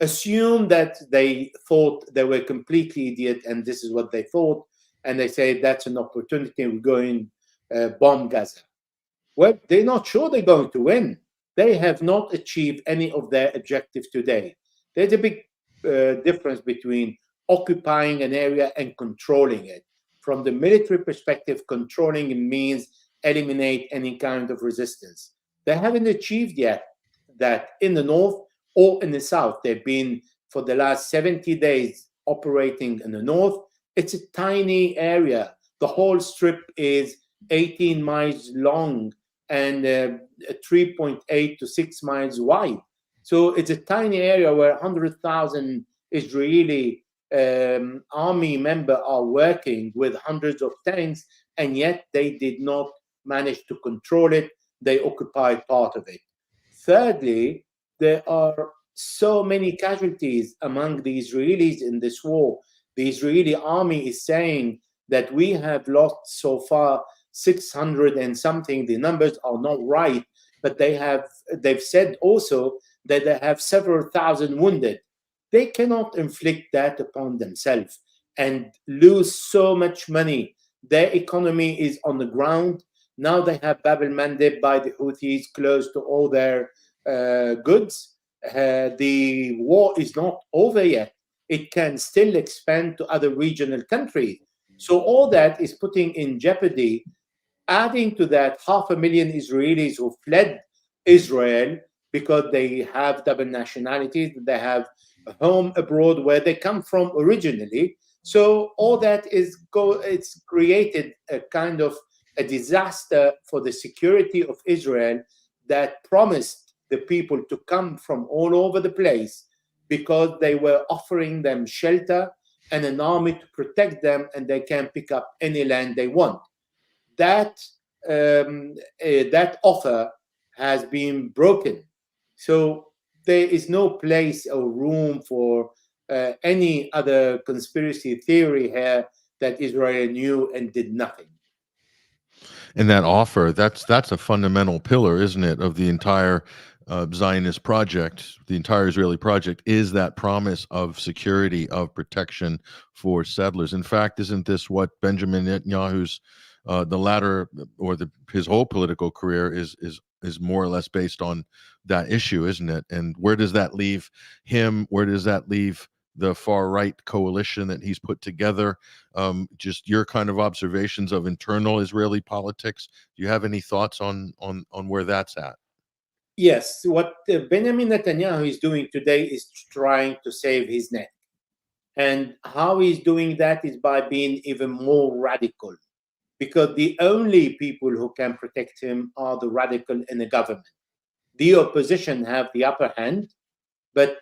Speaker 2: Assume that they thought they were completely idiot and this is what they thought, and they say that's an opportunity, we're going to bomb Gaza. Well, they're not sure they're going to win. They have not achieved any of their objectives today. There's a big difference between occupying an area and controlling it. From the military perspective, controlling it means eliminate any kind of resistance. They haven't achieved yet that in the north or in the south. They've been, for the last 70 days, operating in the north. It's a tiny area. The whole strip is 18 miles long and 3.8 to 6 miles wide. So it's a tiny area where 100,000 Israeli army members are working with hundreds of tanks, and yet they did not manage to control it. They occupied part of it. Thirdly, there are so many casualties among the Israelis in this war. The Israeli army is saying that we have lost so far 600 and something. The numbers are not right, but they've said also that they have several thousand wounded. They cannot inflict that upon themselves and lose so much money. Their economy is on the ground. Now they have Bab el-Mandeb by the Houthis close to all their goods. The war is not over yet. It can still expand to other regional countries. So all that is putting in jeopardy. Adding to that, 500,000 Israelis who fled Israel because they have double nationalities, they have a home abroad where they come from originally. So all that it's created a kind of a disaster for the security of Israel that promised the people to come from all over the place because they were offering them shelter and an army to protect them, and they can pick up any land they want. That that offer has been broken. So there is no place or room for any other conspiracy theory here that Israel knew and did nothing.
Speaker 1: And that offer, that's a fundamental pillar, isn't it, of the entire Zionist project. The entire Israeli project is that promise of security, of protection for settlers. In fact, isn't this what Benjamin Netanyahu's the latter, or his whole political career is more or less based on that issue, isn't it? And where does that leave him? Where does that leave the far right coalition that he's put together? Just your kind of observations of internal Israeli politics. Do you have any thoughts on where that's at?
Speaker 2: Yes, what Benjamin Netanyahu is doing today is trying to save his neck. And how he's doing that is by being even more radical, because the only people who can protect him are the radical in the government. The opposition have the upper hand, but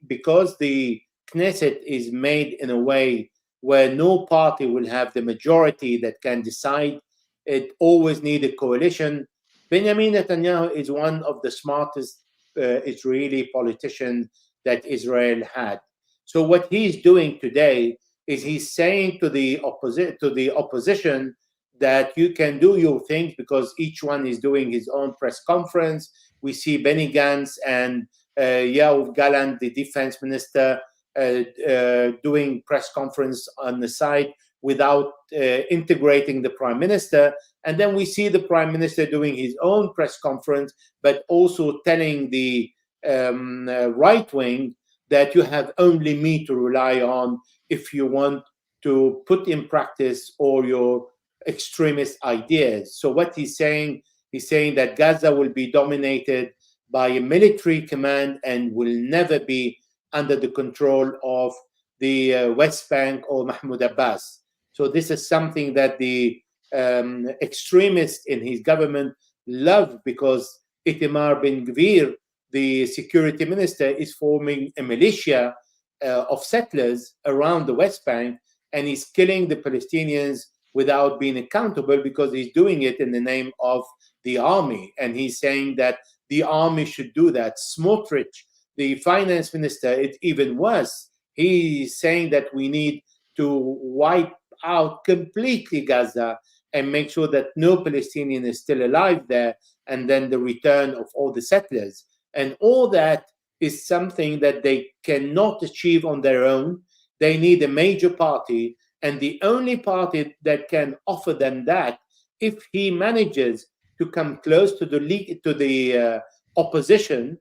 Speaker 2: because the Knesset is made in a way where no party will have the majority that can decide, it always need a coalition. Benjamin Netanyahu is one of the smartest Israeli politicians that Israel had. So what he's doing today is he's saying to the opposition that you can do your things because each one is doing his own press conference. We see Benny Gantz and Yoav Gallant, the defense minister, doing press conference on the side without integrating the prime minister. And then we see the prime minister doing his own press conference, but also telling the right wing that you have only me to rely on if you want to put in practice all your extremist ideas. So what he's saying that Gaza will be dominated by a military command and will never be under the control of the West Bank or Mahmoud Abbas. So this is something that the extremists in his government love, because Itamar Ben-Gvir, the security minister, is forming a militia of settlers around the West Bank, and he's killing the Palestinians without being accountable because he's doing it in the name of the army. And he's saying that the army should do that. Smotrich, the finance minister, it's even worse. He's saying that we need to wipe out completely Gaza and make sure that no Palestinian is still alive there, and then the return of all the settlers. And all that is something that they cannot achieve on their own. They need a major party, and the only party that can offer them that, if he manages to come close to the opposition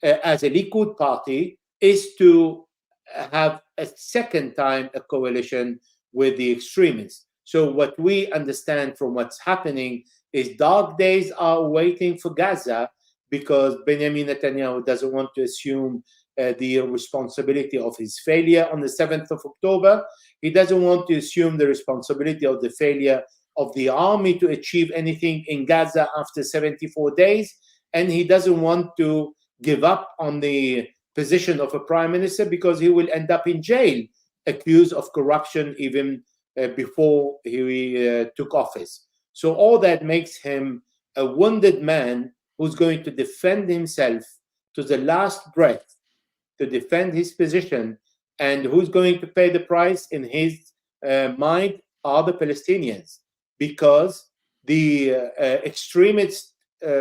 Speaker 2: as a Likud party, is to have a second time a coalition with the extremists. So what we understand from what's happening is dark days are waiting for Gaza, because Benjamin Netanyahu doesn't want to assume the responsibility of his failure on the 7th of October. He doesn't want to assume the responsibility of the failure of the army to achieve anything in Gaza after 74 days. And he doesn't want to give up on the position of a prime minister because he will end up in jail, accused of corruption even before he took office. So all that makes him a wounded man who's going to defend himself to the last breath, to defend his position, and who's going to pay the price in his mind are the Palestinians, because the extremist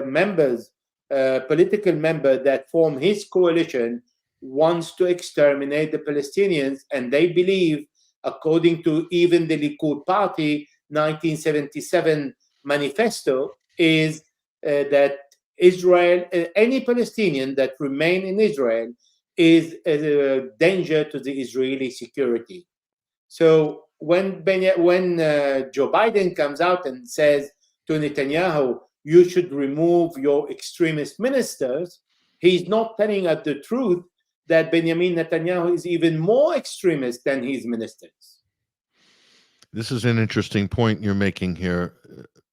Speaker 2: members, political member that form his coalition, wants to exterminate the Palestinians, and they believe, according to even the Likud party 1977 manifesto, is that Israel, any Palestinian that remain in Israel, is a danger to the Israeli security. So when Joe Biden comes out and says to Netanyahu, you should remove your extremist ministers, he's not telling us the truth that Benjamin Netanyahu is even more extremist than his ministers.
Speaker 1: This is an interesting point you're making here,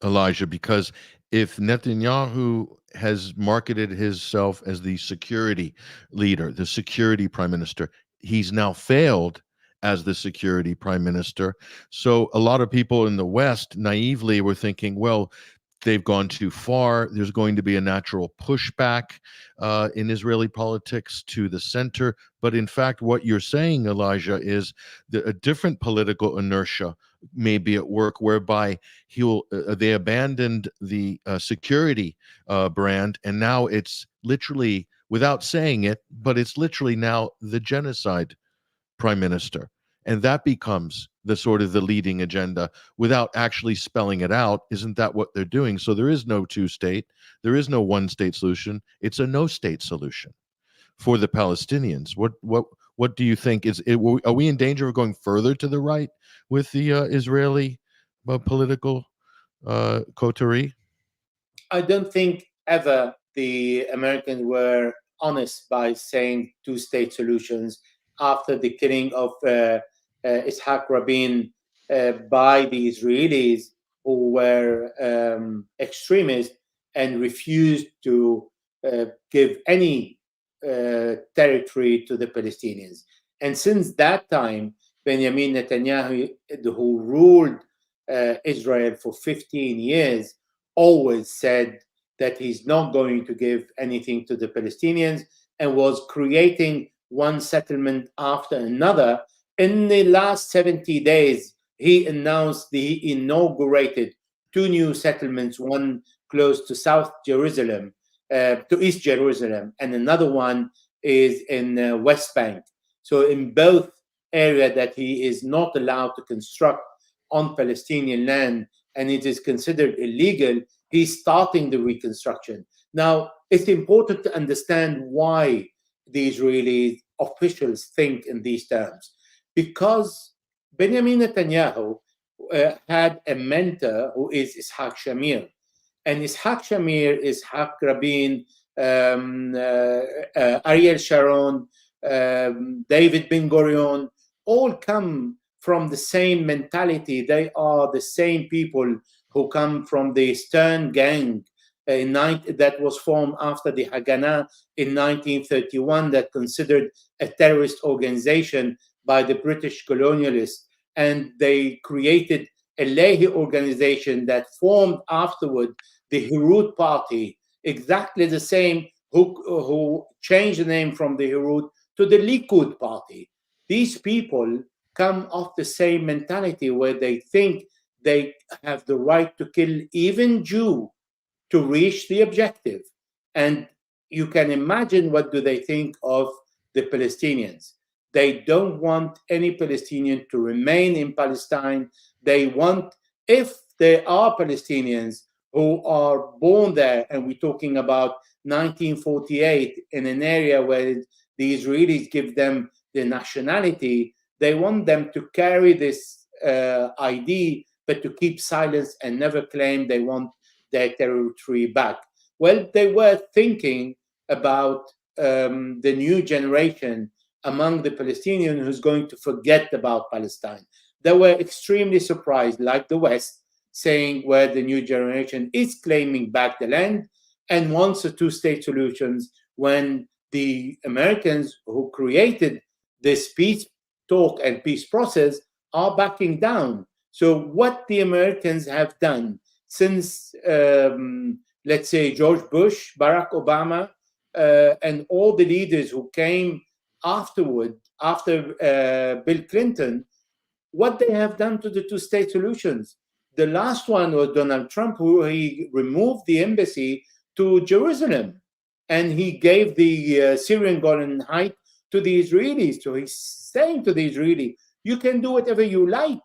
Speaker 1: Elijah, because if Netanyahu has marketed himself as the security leader, the security prime minister, he's now failed as the security prime minister. So a lot of people in the West naively were thinking, well, they've gone too far. There's going to be a natural pushback in Israeli politics to the center. But in fact, what you're saying, Elijah, is that a different political inertia may be at work, whereby they abandoned the security brand, and now it's literally, without saying it, but it's literally now the genocide prime minister. And that becomes the sort of the leading agenda without actually spelling it out. Isn't that what they're doing? So there is no two-state, there is no one-state solution. It's a no-state solution for the Palestinians. What do you think? Are we in danger of going further to the right with the Israeli political coterie?
Speaker 2: I don't think ever the Americans were honest by saying two-state solutions after the killing of Ishaq Rabin by the Israelis, who were extremists and refused to give any territory to the Palestinians. And since that time, Benjamin Netanyahu, who ruled Israel for 15 years, always said that he's not going to give anything to the Palestinians, and was creating one settlement after another. In the last 70 days, he inaugurated two new settlements, one close to South Jerusalem, to East Jerusalem, and another one is in West Bank. So in both areas that he is not allowed to construct on Palestinian land, and it is considered illegal, he's starting the reconstruction. Now, it's important to understand why the Israeli officials think in these terms. Because Benjamin Netanyahu had a mentor who is Ishaq Shamir. And Ishaq Shamir, Ishaq Rabin, Ariel Sharon, David Ben-Gurion, all come from the same mentality. They are the same people who come from the Stern Gang that was formed after the Haganah in 1931, that considered a terrorist organization by the British colonialists. And they created a Lehi organization that formed afterward the Herut Party, exactly the same, who changed the name from the Herut to the Likud Party. These people come of the same mentality, where they think they have the right to kill even Jew to reach the objective. And you can imagine what do they think of the Palestinians. They don't want any Palestinian to remain in Palestine. They want, if there are Palestinians who are born there, and we're talking about 1948, in an area where the Israelis give them the nationality, they want them to carry this ID, but to keep silence and never claim they want their territory back. Well, they were thinking about the new generation among the Palestinians who's going to forget about Palestine. They were extremely surprised, like the West, saying where the new generation is claiming back the land and wants a two-state solutions when the Americans who created this peace talk and peace process are backing down. So what the Americans have done since, let's say, George Bush, Barack Obama, and all the leaders who came afterward, after Bill Clinton, what they have done to the two-state solutions. The last one was Donald Trump, who he removed the embassy to Jerusalem, and he gave the Syrian Golan Heights to the Israelis. So he's saying to the Israeli, you can do whatever you like,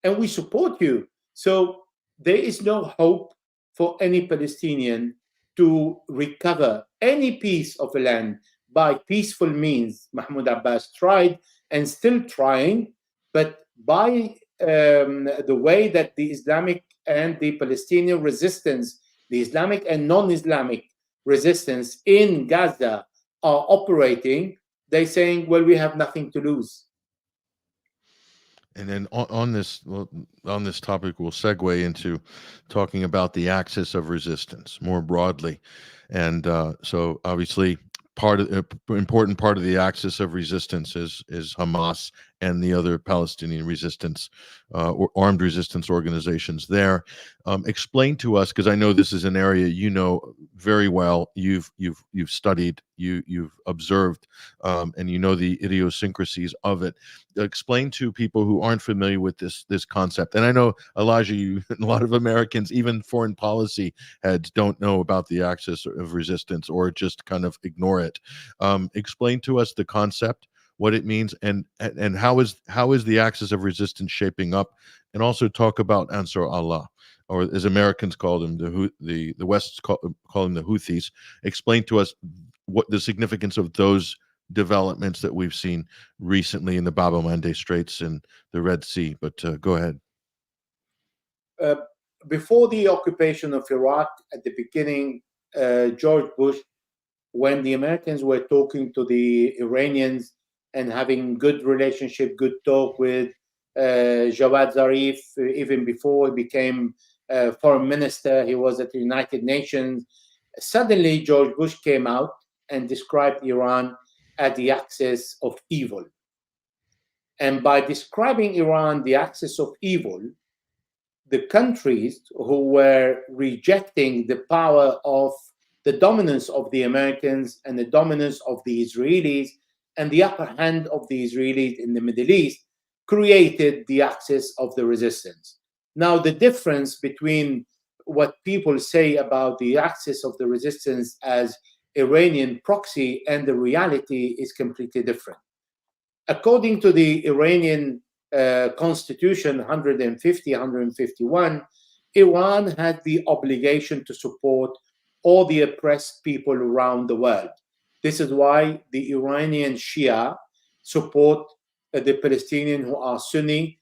Speaker 2: and we support you. So there is no hope for any Palestinian to recover any piece of the land by peaceful means. Mahmoud Abbas tried and still trying, but by the way that the Islamic and the Palestinian resistance, the Islamic and non-Islamic resistance in Gaza are operating, they're saying, well, we have nothing to lose.
Speaker 1: And then on this topic, we'll segue into talking about the axis of resistance more broadly. And so obviously important part of the axis of resistance is Hamas and the other Palestinian resistance or armed resistance organizations there. Explain to us, because I know this is an area you know very well. You've studied, you've observed, and you know the idiosyncrasies of it. Explain to people who aren't familiar with this concept. And I know, Elijah, a lot of Americans, even foreign policy heads, don't know about the axis of resistance or just kind of ignore it. Explain to us the concept, what it means, and how is the axis of resistance shaping up, and also talk about Ansar Allah, or as Americans call them, the West call them the Houthis. Explain to us what the significance of those developments that we've seen recently in the Bab el-Mandeb Straits and the Red Sea. But go ahead.
Speaker 2: Before the occupation of Iraq, at the beginning, George Bush, when the Americans were talking to the Iranians and having good relationship, good talk with Jawad Zarif, even before he became foreign minister, he was at the United Nations. Suddenly, George Bush came out and described Iran as the axis of evil. And by describing Iran the axis of evil, the countries who were rejecting the power of the dominance of the Americans and the dominance of the Israelis and the upper hand of the Israelis in the Middle East created the axis of the resistance. Now, the difference between what people say about the axis of the resistance as Iranian proxy and the reality is completely different. According to the Iranian Constitution 150, 151, Iran had the obligation to support all the oppressed people around the world. This is why the Iranian Shia support the Palestinians who are Sunni,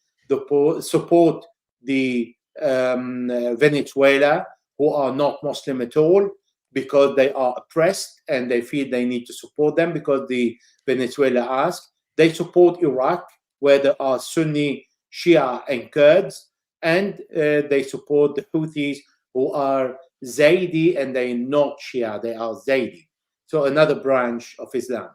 Speaker 2: support the Venezuela who are not Muslim at all, because they are oppressed and they feel they need to support them because the Venezuela ask. They support Iraq, where there are Sunni, Shia, and Kurds, and they support the Houthis, who are Zaydi, and they are not Shia, they are Zaydi. So another branch of Islam.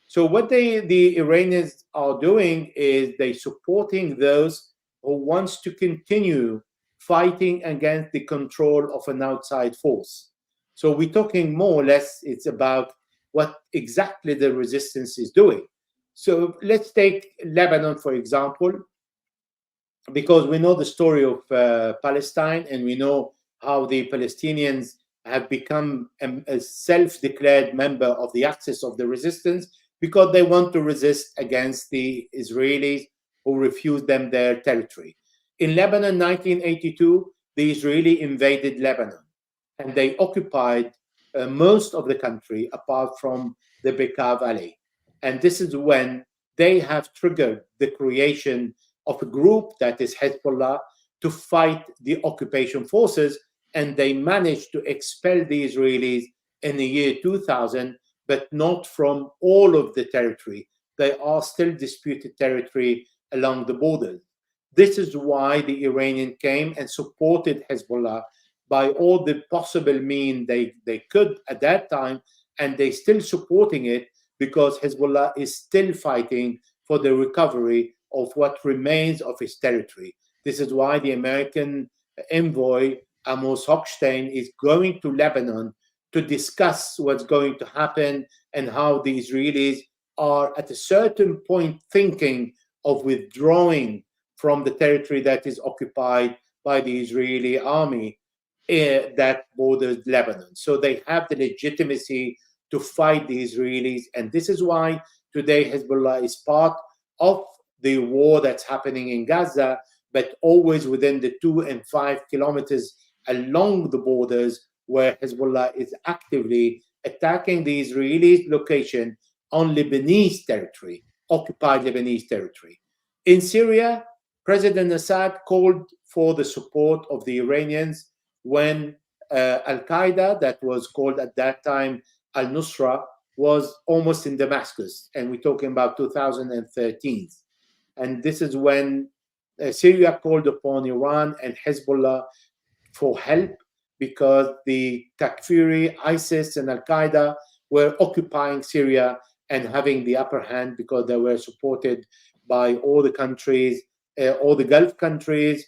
Speaker 2: So what the Iranians are doing is they supporting those who wants to continue fighting against the control of an outside force. So we're talking more or less, it's about what exactly the resistance is doing. So let's take Lebanon, for example, because we know the story of Palestine, and we know how the Palestinians have become a self-declared member of the axis of the resistance because they want to resist against the Israelis who refuse them their territory. In Lebanon, 1982, the Israeli invaded Lebanon, and they occupied most of the country apart from the Bekaa Valley. And this is when they have triggered the creation of a group that is Hezbollah to fight the occupation forces, and they managed to expel the Israelis in the year 2000, but not from all of the territory. They are still disputed territory along the borders. This is why the Iranian came and supported Hezbollah by all the possible means they could at that time, and they're still supporting it because Hezbollah is still fighting for the recovery of what remains of its territory. This is why the American envoy, Amos Hochstein, is going to Lebanon to discuss what's going to happen and how the Israelis are at a certain point thinking of withdrawing from the territory that is occupied by the Israeli army that borders Lebanon. So they have the legitimacy to fight the Israelis. And this is why today Hezbollah is part of the war that's happening in Gaza, but always within the 2 and 5 kilometers along the borders where Hezbollah is actively attacking the Israeli location on Lebanese territory, occupied Lebanese territory. In Syria, President Assad called for the support of the Iranians when Al-Qaeda, that was called at that time Al-Nusra, was almost in Damascus, and we're talking about 2013. And this is when Syria called upon Iran and Hezbollah for help because the Takfiri, ISIS, and Al-Qaeda were occupying Syria and having the upper hand because they were supported by all the countries, all the Gulf countries,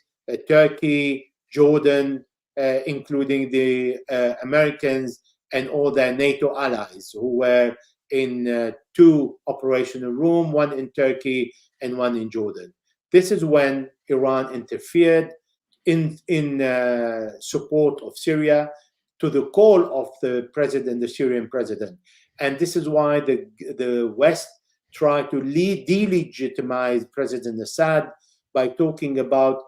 Speaker 2: Turkey, Jordan, including the Americans and all their NATO allies who were in 2 operational rooms, one in Turkey and one in Jordan. This is when Iran interfered in support of Syria to the call of the president, the Syrian president. And this is why the West tried to delegitimize President Assad by talking about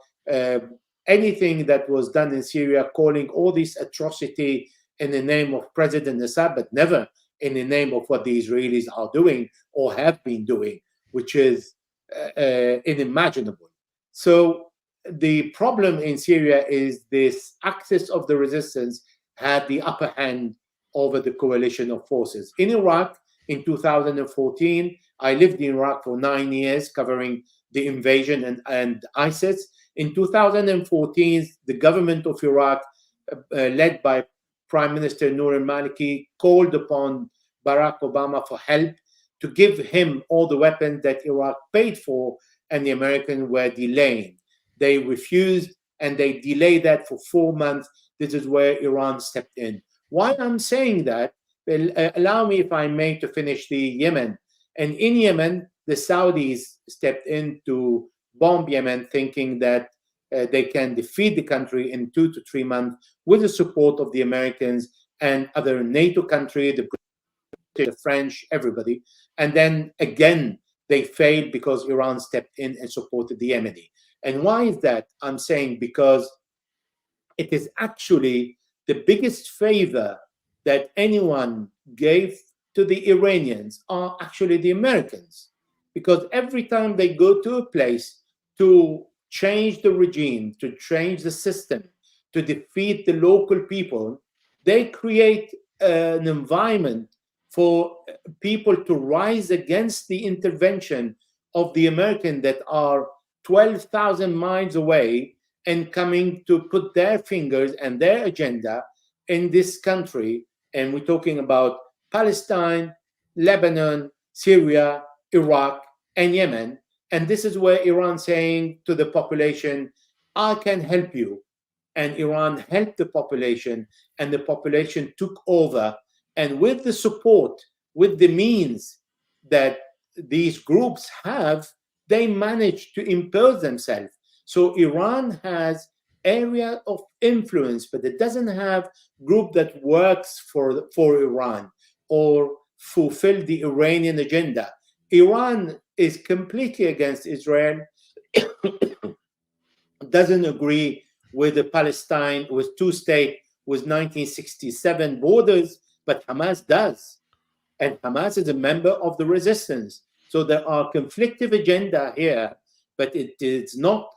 Speaker 2: anything that was done in Syria, calling all this atrocity in the name of President Assad, but never in the name of what the Israelis are doing or have been doing, which is unimaginable. So the problem in Syria is this axis of the resistance had the upper hand over the coalition of forces. In Iraq, in 2014, I lived in Iraq for 9 years, covering the invasion and ISIS. In 2014, the government of Iraq, led by Prime Minister Noor al-Maliki, called upon Barack Obama for help to give him all the weapons that Iraq paid for, and the Americans were delaying. They refused, and they delayed that for 4 months. This is where Iran stepped in. Why I'm saying that, allow me, if I may, to finish the Yemen. And in Yemen, the Saudis stepped in to bomb Yemen, thinking that they can defeat the country in 2 to 3 months with the support of the Americans and other NATO countries, the British, the French, everybody. And then again, they failed because Iran stepped in and supported the Yemeni. And why is that? I'm saying because it is actually the biggest favor that anyone gave to the Iranians are actually the Americans. Because every time they go to a place to change the regime, to change the system, to defeat the local people, they create an environment for people to rise against the intervention of the Americans that are 12,000 miles away and coming to put their fingers and their agenda in this country. And we're talking about Palestine, Lebanon, Syria, Iraq, and Yemen. And this is where Iran saying to the population, I can help you. And Iran helped the population, and the population took over. And with the support, with the means that these groups have, they managed to impose themselves. So Iran has area of influence, but it doesn't have group that works for Iran or fulfill the Iranian agenda. Iran is completely against Israel, doesn't agree with the Palestine, with 2-state, with 1967 borders, but Hamas does. And Hamas is a member of the resistance. So there are conflicting agenda here, but it is not,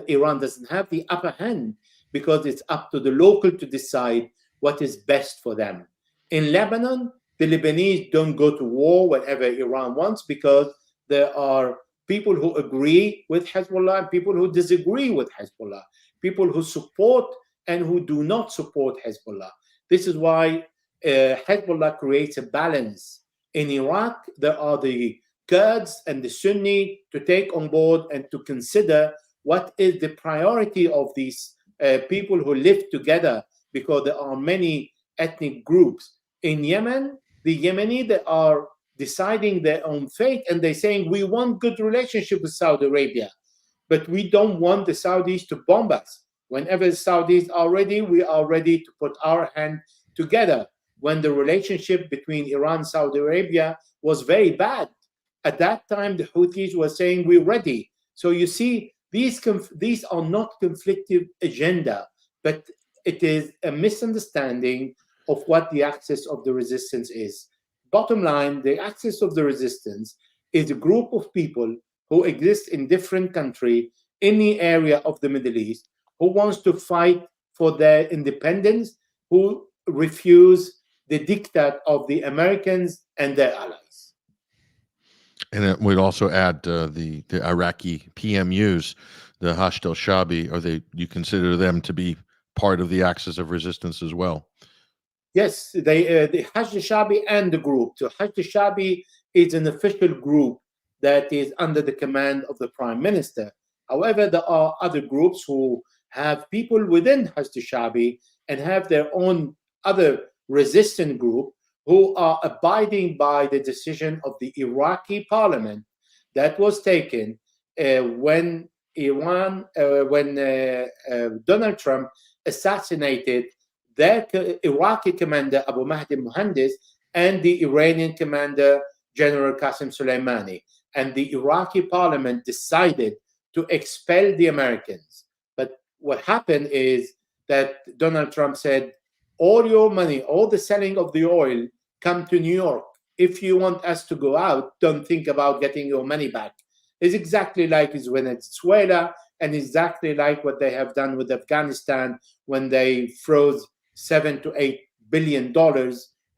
Speaker 2: Iran doesn't have the upper hand because it's up to the local to decide what is best for them. In Lebanon, the Lebanese don't go to war whenever Iran wants because there are people who agree with Hezbollah and people who disagree with Hezbollah, people who support and who do not support Hezbollah. This is why Hezbollah creates a balance. In Iraq, there are the Kurds and the Sunni to take on board and to consider what is the priority of these people who live together, because there are many ethnic groups. In Yemen, the Yemeni, they are deciding their own fate, and they're saying, we want good relationship with Saudi Arabia, but we don't want the Saudis to bomb us. Whenever the Saudis are ready, we are ready to put our hand together. When the relationship between Iran and Saudi Arabia was very bad, at that time the Houthis were saying, we're ready. So you see, these are not conflictive agenda, but it is a misunderstanding of what the axis of the resistance is. Bottom line, the axis of the resistance is a group of people who exist in different countries in the area of the Middle East, who wants to fight for their independence, who refuse the diktat of the Americans and their allies.
Speaker 1: And we'd also add the Iraqi PMUs, the Hashd al-Shabi. You consider them to be part of the axis of resistance as well?
Speaker 2: Yes, the Hashd al-Shabi and the group. So Hashd al-Shabi is an official group that is under the command of the Prime Minister. However, there are other groups who have people within Hashd al-Shabi and have their own other resistant group who are abiding by the decision of the Iraqi parliament that was taken when Donald Trump assassinated their Iraqi commander Abu Mahdi Muhandis and the Iranian commander General Qasem Soleimani. And the Iraqi parliament decided to expel the Americans. But what happened is that Donald Trump said, all your money, all the selling of the oil, come to New York. If you want us to go out, don't think about getting your money back. It's exactly like it's Venezuela, and exactly like what they have done with Afghanistan when they froze $7 to $8 billion,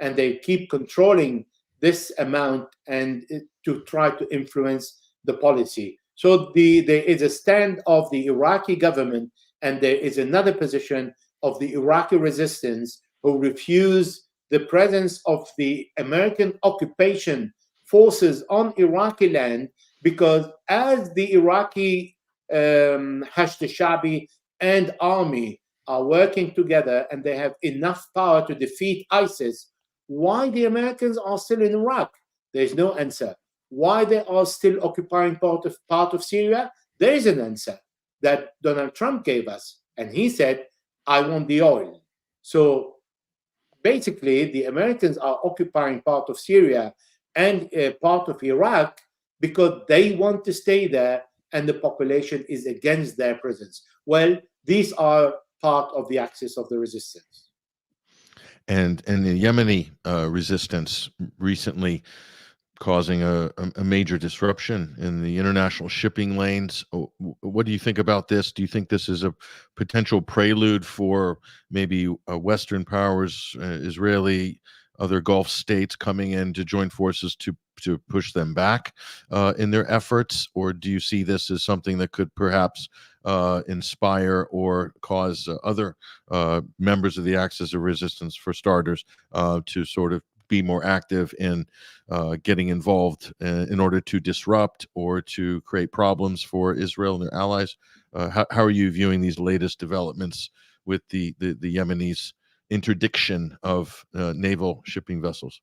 Speaker 2: and they keep controlling this amount and to try to influence the policy. So there is a stand of the Iraqi government, and there is another position of the Iraqi resistance who refuse the presence of the American occupation forces on Iraqi land, because as the Iraqi Hashd al-Shabi and army are working together and they have enough power to defeat ISIS, why the Americans are still in Iraq? There's no answer. Why they are still occupying part of Syria? There is an answer that Donald Trump gave us, and he said, I want the oil. So basically, the Americans are occupying part of Syria and part of Iraq because they want to stay there, and the population is against their presence. Well, these are part of the axis of the resistance.
Speaker 1: And the Yemeni resistance recently causing a major disruption in the international shipping lanes. What do you think about this? Do you think this is a potential prelude for maybe Western powers, Israeli, other Gulf states coming in to join forces to push them back in their efforts? Or do you see this as something that could perhaps inspire or cause other members of the axis of resistance, for starters, to sort of be more active in getting involved in order to disrupt or to create problems for Israel and their allies? How are you viewing these latest developments with the Yemenis' interdiction of naval shipping vessels?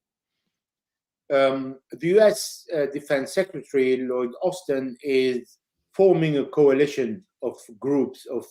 Speaker 2: The U.S. Defense Secretary Lloyd Austin is forming a coalition of groups of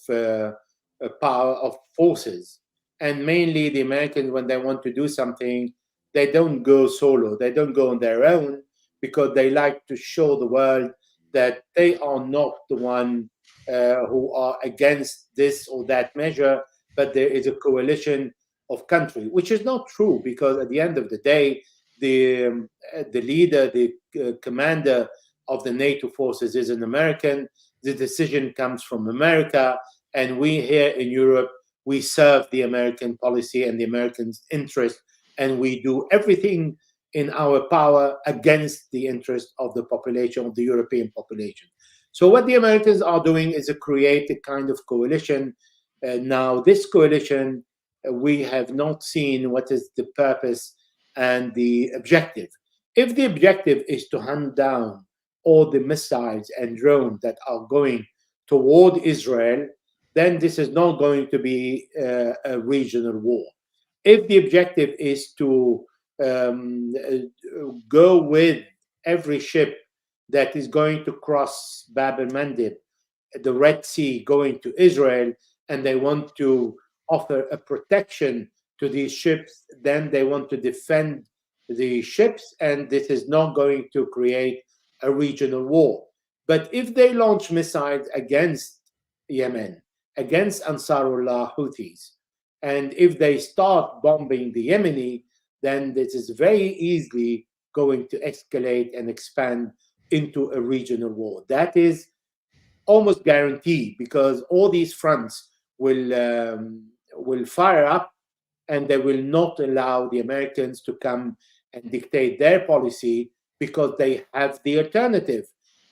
Speaker 2: power of forces, and mainly the Americans, when they want to do something, they don't go solo. They don't go on their own, because they like to show the world that they are not the one who are against this or that measure, but there is a coalition of countries, which is not true, because at the end of the day, the leader, the commander of the NATO forces is an American. The decision comes from America, and we here in Europe, we serve the American policy and the American interest, and we do everything in our power against the interest of the population, of the European population. So what the Americans are doing is to create a kind of coalition. Now, this coalition we have not seen what is the purpose and the objective. If the objective is to hunt down all the missiles and drones that are going toward Israel, then this is not going to be a regional war. If the objective is to go with every ship that is going to cross Bab el Mandeb, the Red Sea, going to Israel, and they want to offer a protection to these ships, then they want to defend the ships, and this is not going to create a regional war. But if they launch missiles against Yemen, against Ansarullah Houthis, and if they start bombing the Yemeni, then this is very easily going to escalate and expand into a regional war. That is almost guaranteed, because all these fronts will fire up, and they will not allow the Americans to come and dictate their policy, because they have the alternative.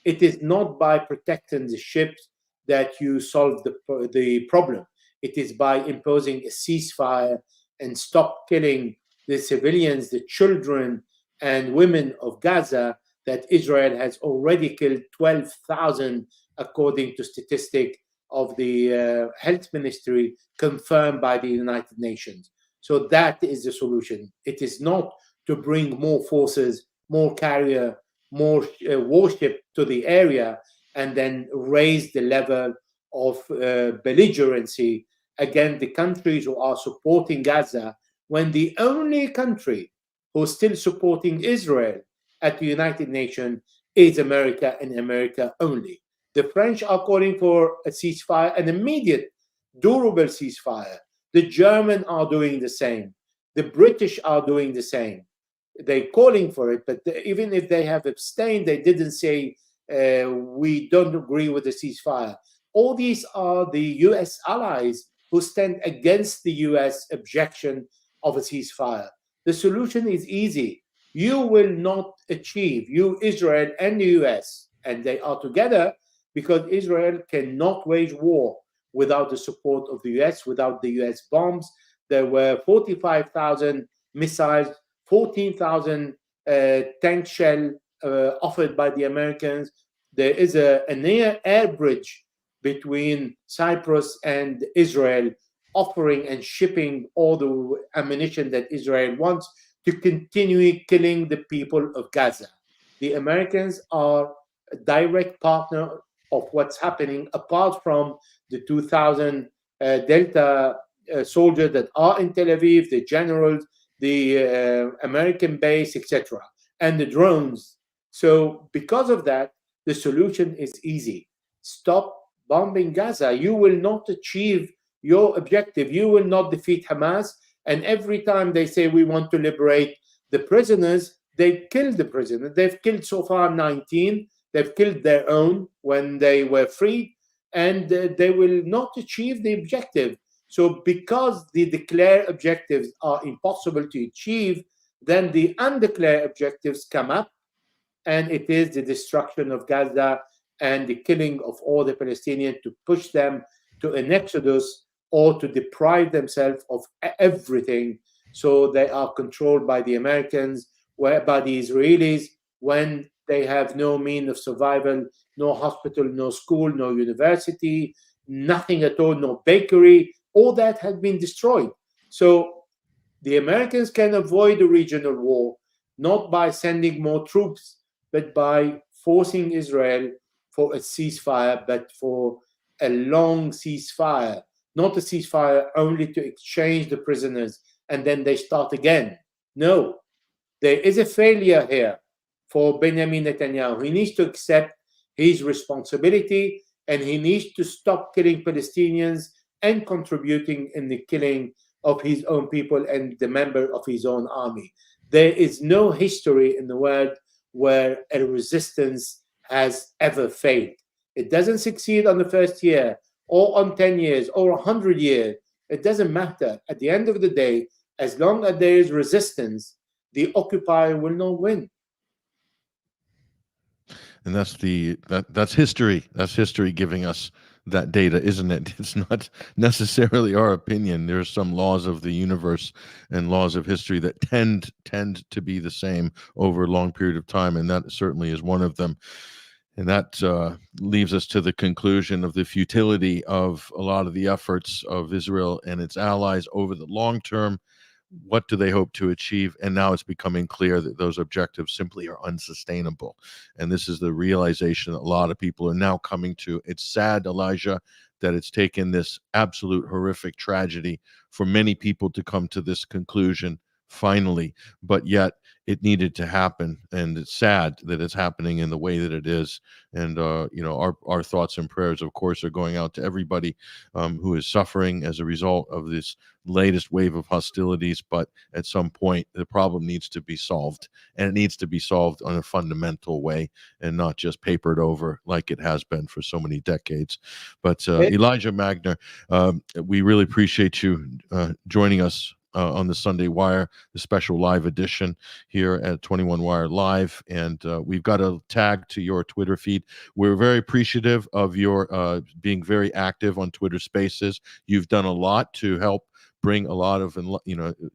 Speaker 2: It is not by protecting the ships that you solve the problem. It is by imposing a ceasefire and stop killing the civilians, the children and women of Gaza, that Israel has already killed 12,000, according to statistics of the health ministry, confirmed by the United Nations. So that is the solution. It is not to bring more forces, more carrier, more warship to the area, and then raise the level of belligerency against the countries who are supporting Gaza, when the only country who's still supporting Israel at the United Nations is America, and America only. The French are calling for a ceasefire, an immediate, durable ceasefire. The Germans are doing the same. The British are doing the same. They're calling for it, but even if they have abstained, they didn't say, we don't agree with the ceasefire. All these are the US allies who stand against the US objection of a ceasefire. The solution is easy. You will not achieve, you, Israel and the US, and they are together, because Israel cannot wage war without the support of the US, without the US bombs. There were 45,000 missiles, 14,000 tank shell offered by the Americans. There is an air bridge between Cyprus and Israel, offering and shipping all the ammunition that Israel wants to continue killing the people of Gaza. The Americans are a direct partner of what's happening, apart from the 2,000 Delta soldiers that are in Tel Aviv, the generals, the American base, etc., and the drones. So because of that, the solution is easy. Stop bombing Gaza. You will not achieve your objective. You will not defeat Hamas. And every time they say we want to liberate the prisoners, they kill the prisoners. They've killed so far 19. They've killed their own when they were freed, and they will not achieve the objective. So because the declared objectives are impossible to achieve, then the undeclared objectives come up, and it is the destruction of Gaza and the killing of all the Palestinians, to push them to an exodus or to deprive themselves of everything, so they are controlled by the Americans, by the Israelis, when they have no means of survival, no hospital, no school, no university, nothing at all, no bakery. All that has been destroyed. So the Americans can avoid a regional war, not by sending more troops, but by forcing Israel for a ceasefire, but for a long ceasefire, not a ceasefire only to exchange the prisoners and then they start again. No, there is a failure here for Benjamin Netanyahu. He needs to accept his responsibility, and he needs to stop killing Palestinians and contributing in the killing of his own people and the member of his own army. There is no history in the world where a resistance has ever failed. It doesn't succeed on the first year or on 10 years or 100 years. It doesn't matter. At the end of the day, as long as there is resistance, the occupier will not win.
Speaker 1: And that's history. That's history giving us that data, isn't it? It's not necessarily our opinion. There's some laws of the universe and laws of history that tend to be the same over a long period of time, and that certainly is one of them. And that leaves us to the conclusion of the futility of a lot of the efforts of Israel and its allies over the long term. What do they hope to achieve? And now it's becoming clear that those objectives simply are unsustainable. And this is the realization that a lot of people are now coming to. It's sad, Elijah, that it's taken this absolute horrific tragedy for many people to come to this conclusion finally, but yet it needed to happen, and it's sad that it's happening in the way that it is. And our thoughts and prayers, of course, are going out to everybody who is suffering as a result of this latest wave of hostilities. But at some point, the problem needs to be solved, and it needs to be solved in a fundamental way and not just papered over like it has been for so many decades. But Elijah Magnier, we really appreciate you joining us on the Sunday Wire, the special live edition here at 21 Wire Live. And we've got a tag to your Twitter feed. We're very appreciative of your being very active on Twitter Spaces. You've done a lot to help bring a lot of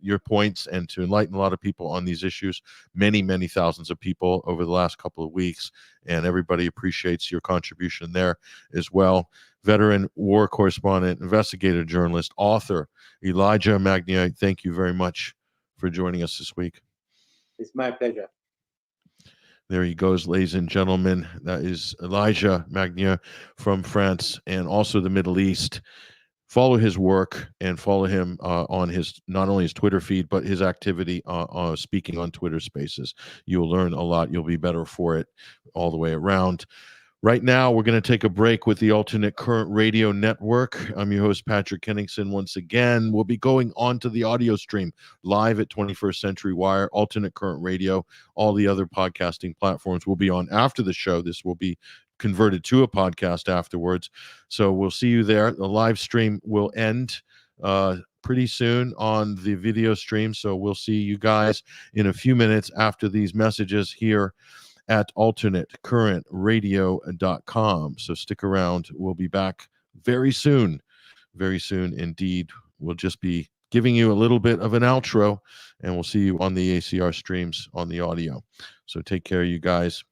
Speaker 1: your points and to enlighten a lot of people on these issues. Many thousands of people over the last couple of weeks, and everybody appreciates your contribution there as well. Veteran war correspondent, investigative journalist, author Elijah Magnier, thank you very much for joining us this week.
Speaker 2: It's my pleasure.
Speaker 1: There he goes, ladies and gentlemen. That is Elijah Magnier from France and also the Middle East. Follow his work and follow him on his, not only his Twitter feed, but his activity speaking on Twitter Spaces. You'll learn a lot. You'll be better for it all the way around. Right now, we're going to take a break with the Alternate Current Radio Network. I'm your host, Patrick Henningsen. Once again, we'll be going on to the audio stream live at 21st Century Wire, Alternate Current Radio. All the other podcasting platforms will be on after the show. This will be converted to a podcast afterwards. So we'll see you there. The live stream will end pretty soon on the video stream. So we'll see you guys in a few minutes after these messages here at alternatecurrentradio.com. So stick around. We'll be back very soon indeed. We'll just be giving you a little bit of an outro, and we'll see you on the ACR streams on the audio. So take care, you guys.